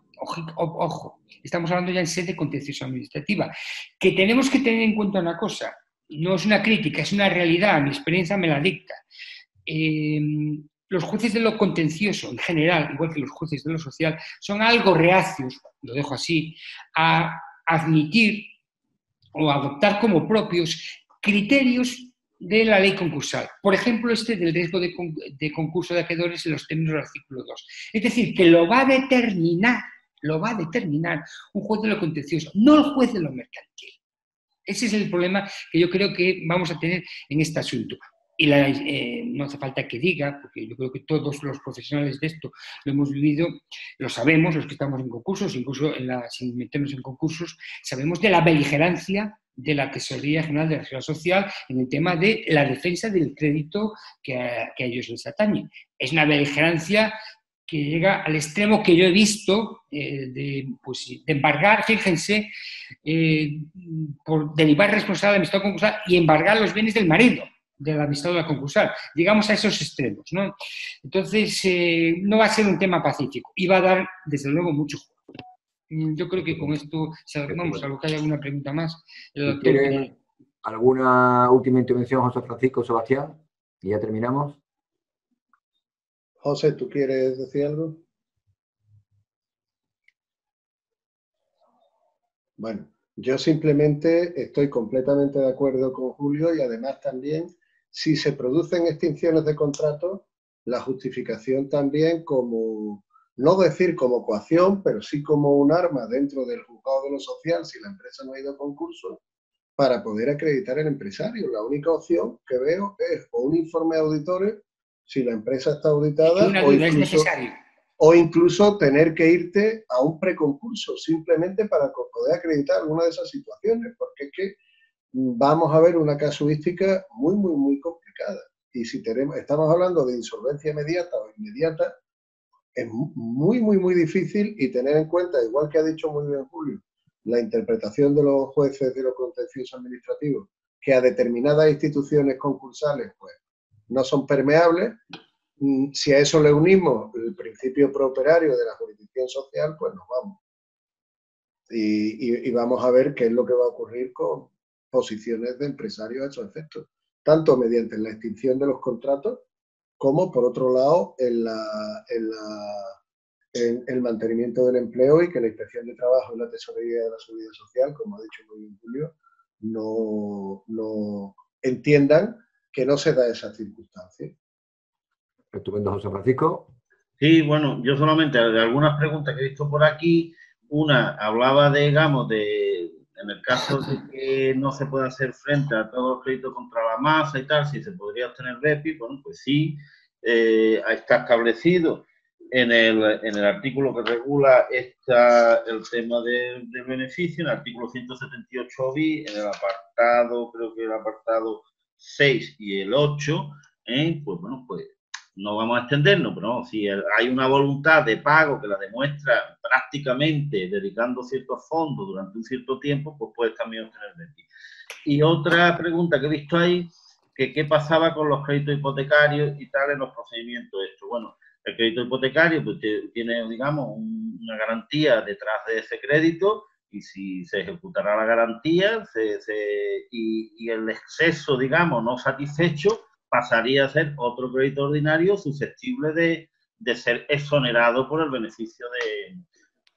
ojo, estamos hablando ya en sede contencioso administrativa, que tenemos que tener en cuenta una cosa, no es una crítica, es una realidad, mi experiencia me la dicta. Los jueces de lo contencioso, en general, igual que los jueces de lo social, son algo reacios, lo dejo así, a admitir o adoptar como propios criterios de la ley concursal. Por ejemplo, este del riesgo de concurso de acreedores en los términos del artículo 2. Es decir, que lo va a determinar un juez de lo contencioso, no el juez de lo mercantil. Ese es el problema que yo creo que vamos a tener en este asunto. Y no hace falta que diga, porque yo creo que todos los profesionales de esto lo hemos vivido, lo sabemos, los que estamos en concursos, incluso sin meternos en concursos, sabemos de la beligerancia de la Tesorería General de la Seguridad Social en el tema de la defensa del crédito que a ellos les atañe. Es una beligerancia que llega al extremo que yo he visto de embargar, fíjense, por derivar responsable de la amistad concursal y embargar los bienes del marido de la amistad de la concursal. Llegamos a esos extremos, ¿no? Entonces, no va a ser un tema pacífico y va a dar, desde luego, mucho juego. Yo creo que con esto, vamos, a lo que haya alguna pregunta más. ¿Quieren alguna última intervención, José Francisco o Sebastián? Y ya terminamos. José, ¿tú quieres decir algo? Bueno, yo simplemente estoy completamente de acuerdo con Julio y además también, si se producen extinciones de contrato, la justificación también como, no decir como coacción, pero sí como un arma dentro del juzgado de lo social, si la empresa no ha ido a concurso, para poder acreditar el empresario. La única opción que veo es o un informe de auditores, si la empresa está auditada, o incluso tener que irte a un preconcurso, simplemente para poder acreditar alguna de esas situaciones, porque es que vamos a ver una casuística muy, muy, muy complicada. Y si estamos hablando de insolvencia inmediata o inmediata, es muy, muy, muy difícil y tener en cuenta, igual que ha dicho muy bien Julio, la interpretación de los jueces de los contenciosos administrativos, que a determinadas instituciones concursales pues no son permeables. Si a eso le unimos el principio prooperario de la jurisdicción social, pues nos vamos. Y vamos a ver qué es lo que va a ocurrir con posiciones de empresarios a esos efectos, tanto mediante la extinción de los contratos, como por otro lado en el mantenimiento del empleo y que la Inspección de Trabajo y la Tesorería de la Seguridad Social, como ha dicho muy bien Julio, no entiendan que no se da esa circunstancia. Estupendo, José Francisco. Sí, bueno, yo solamente de algunas preguntas que he visto por aquí, una hablaba de, digamos, en el caso de que no se pueda hacer frente a todos los créditos contra la masa y tal, si se podría obtener BEPI, bueno, pues sí, está establecido en el artículo que regula el tema del beneficio, en el artículo 178 bis, en el apartado, creo que el apartado 6 y el 8, pues bueno, pues no vamos a extendernos, pero no, si hay una voluntad de pago que la demuestra prácticamente dedicando ciertos fondos durante un cierto tiempo, pues puedes también obtener BEPI. Y otra pregunta que he visto ahí, que qué pasaba con los créditos hipotecarios y tal en los procedimientos estos. Bueno, el crédito hipotecario pues tiene, digamos, una garantía detrás de ese crédito y si se ejecutará la garantía y el exceso, digamos, no satisfecho, pasaría a ser otro crédito ordinario susceptible de ser exonerado por el beneficio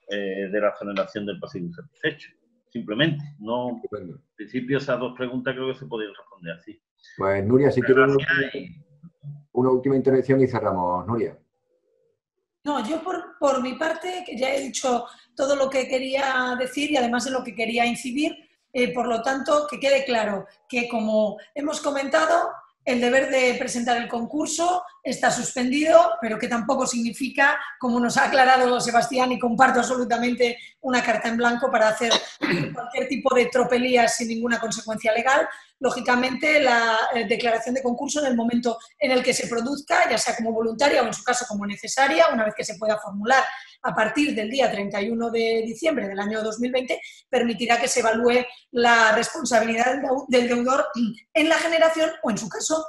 de la exoneración del pasivo insatisfecho. Simplemente, no. En principio, esas dos preguntas creo que se podrían responder así. Pues Nuria, si quieres una última intervención y cerramos, Nuria. No, yo por mi parte, que ya he dicho todo lo que quería decir y además en lo que quería incidir, Por lo tanto, que quede claro que, como hemos comentado, el deber de presentar el concurso está suspendido, pero que tampoco significa, como nos ha aclarado Sebastián, y comparto absolutamente, una carta en blanco para hacer cualquier tipo de tropelías sin ninguna consecuencia legal. Lógicamente, la declaración de concurso, en el momento en el que se produzca, ya sea como voluntaria o en su caso como necesaria, una vez que se pueda formular a partir del día 31 de diciembre del año 2020, permitirá que se evalúe la responsabilidad del deudor en la generación o, en su caso,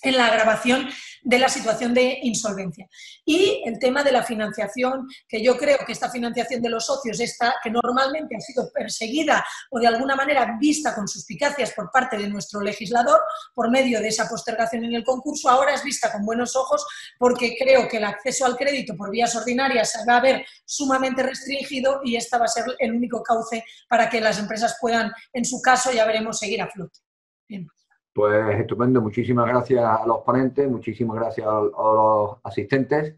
en la agravación de la situación de insolvencia. Y el tema de la financiación, que yo creo que esta financiación de los socios, que normalmente ha sido perseguida o de alguna manera vista con suspicacias por parte de nuestro legislador por medio de esa postergación en el concurso, ahora es vista con buenos ojos, porque creo que el acceso al crédito por vías ordinarias se va a ver sumamente restringido y esta va a ser el único cauce para que las empresas puedan, en su caso, ya veremos, seguir a flote. Bien. Pues estupendo, muchísimas gracias a los ponentes, muchísimas gracias a los asistentes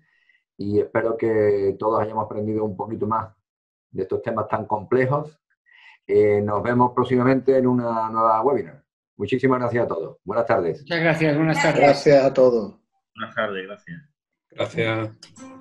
y espero que todos hayamos aprendido un poquito más de estos temas tan complejos. Nos vemos próximamente en una nueva webinar. Muchísimas gracias a todos. Buenas tardes. Muchas gracias, buenas tardes. Gracias a todos. Buenas tardes, gracias. Gracias.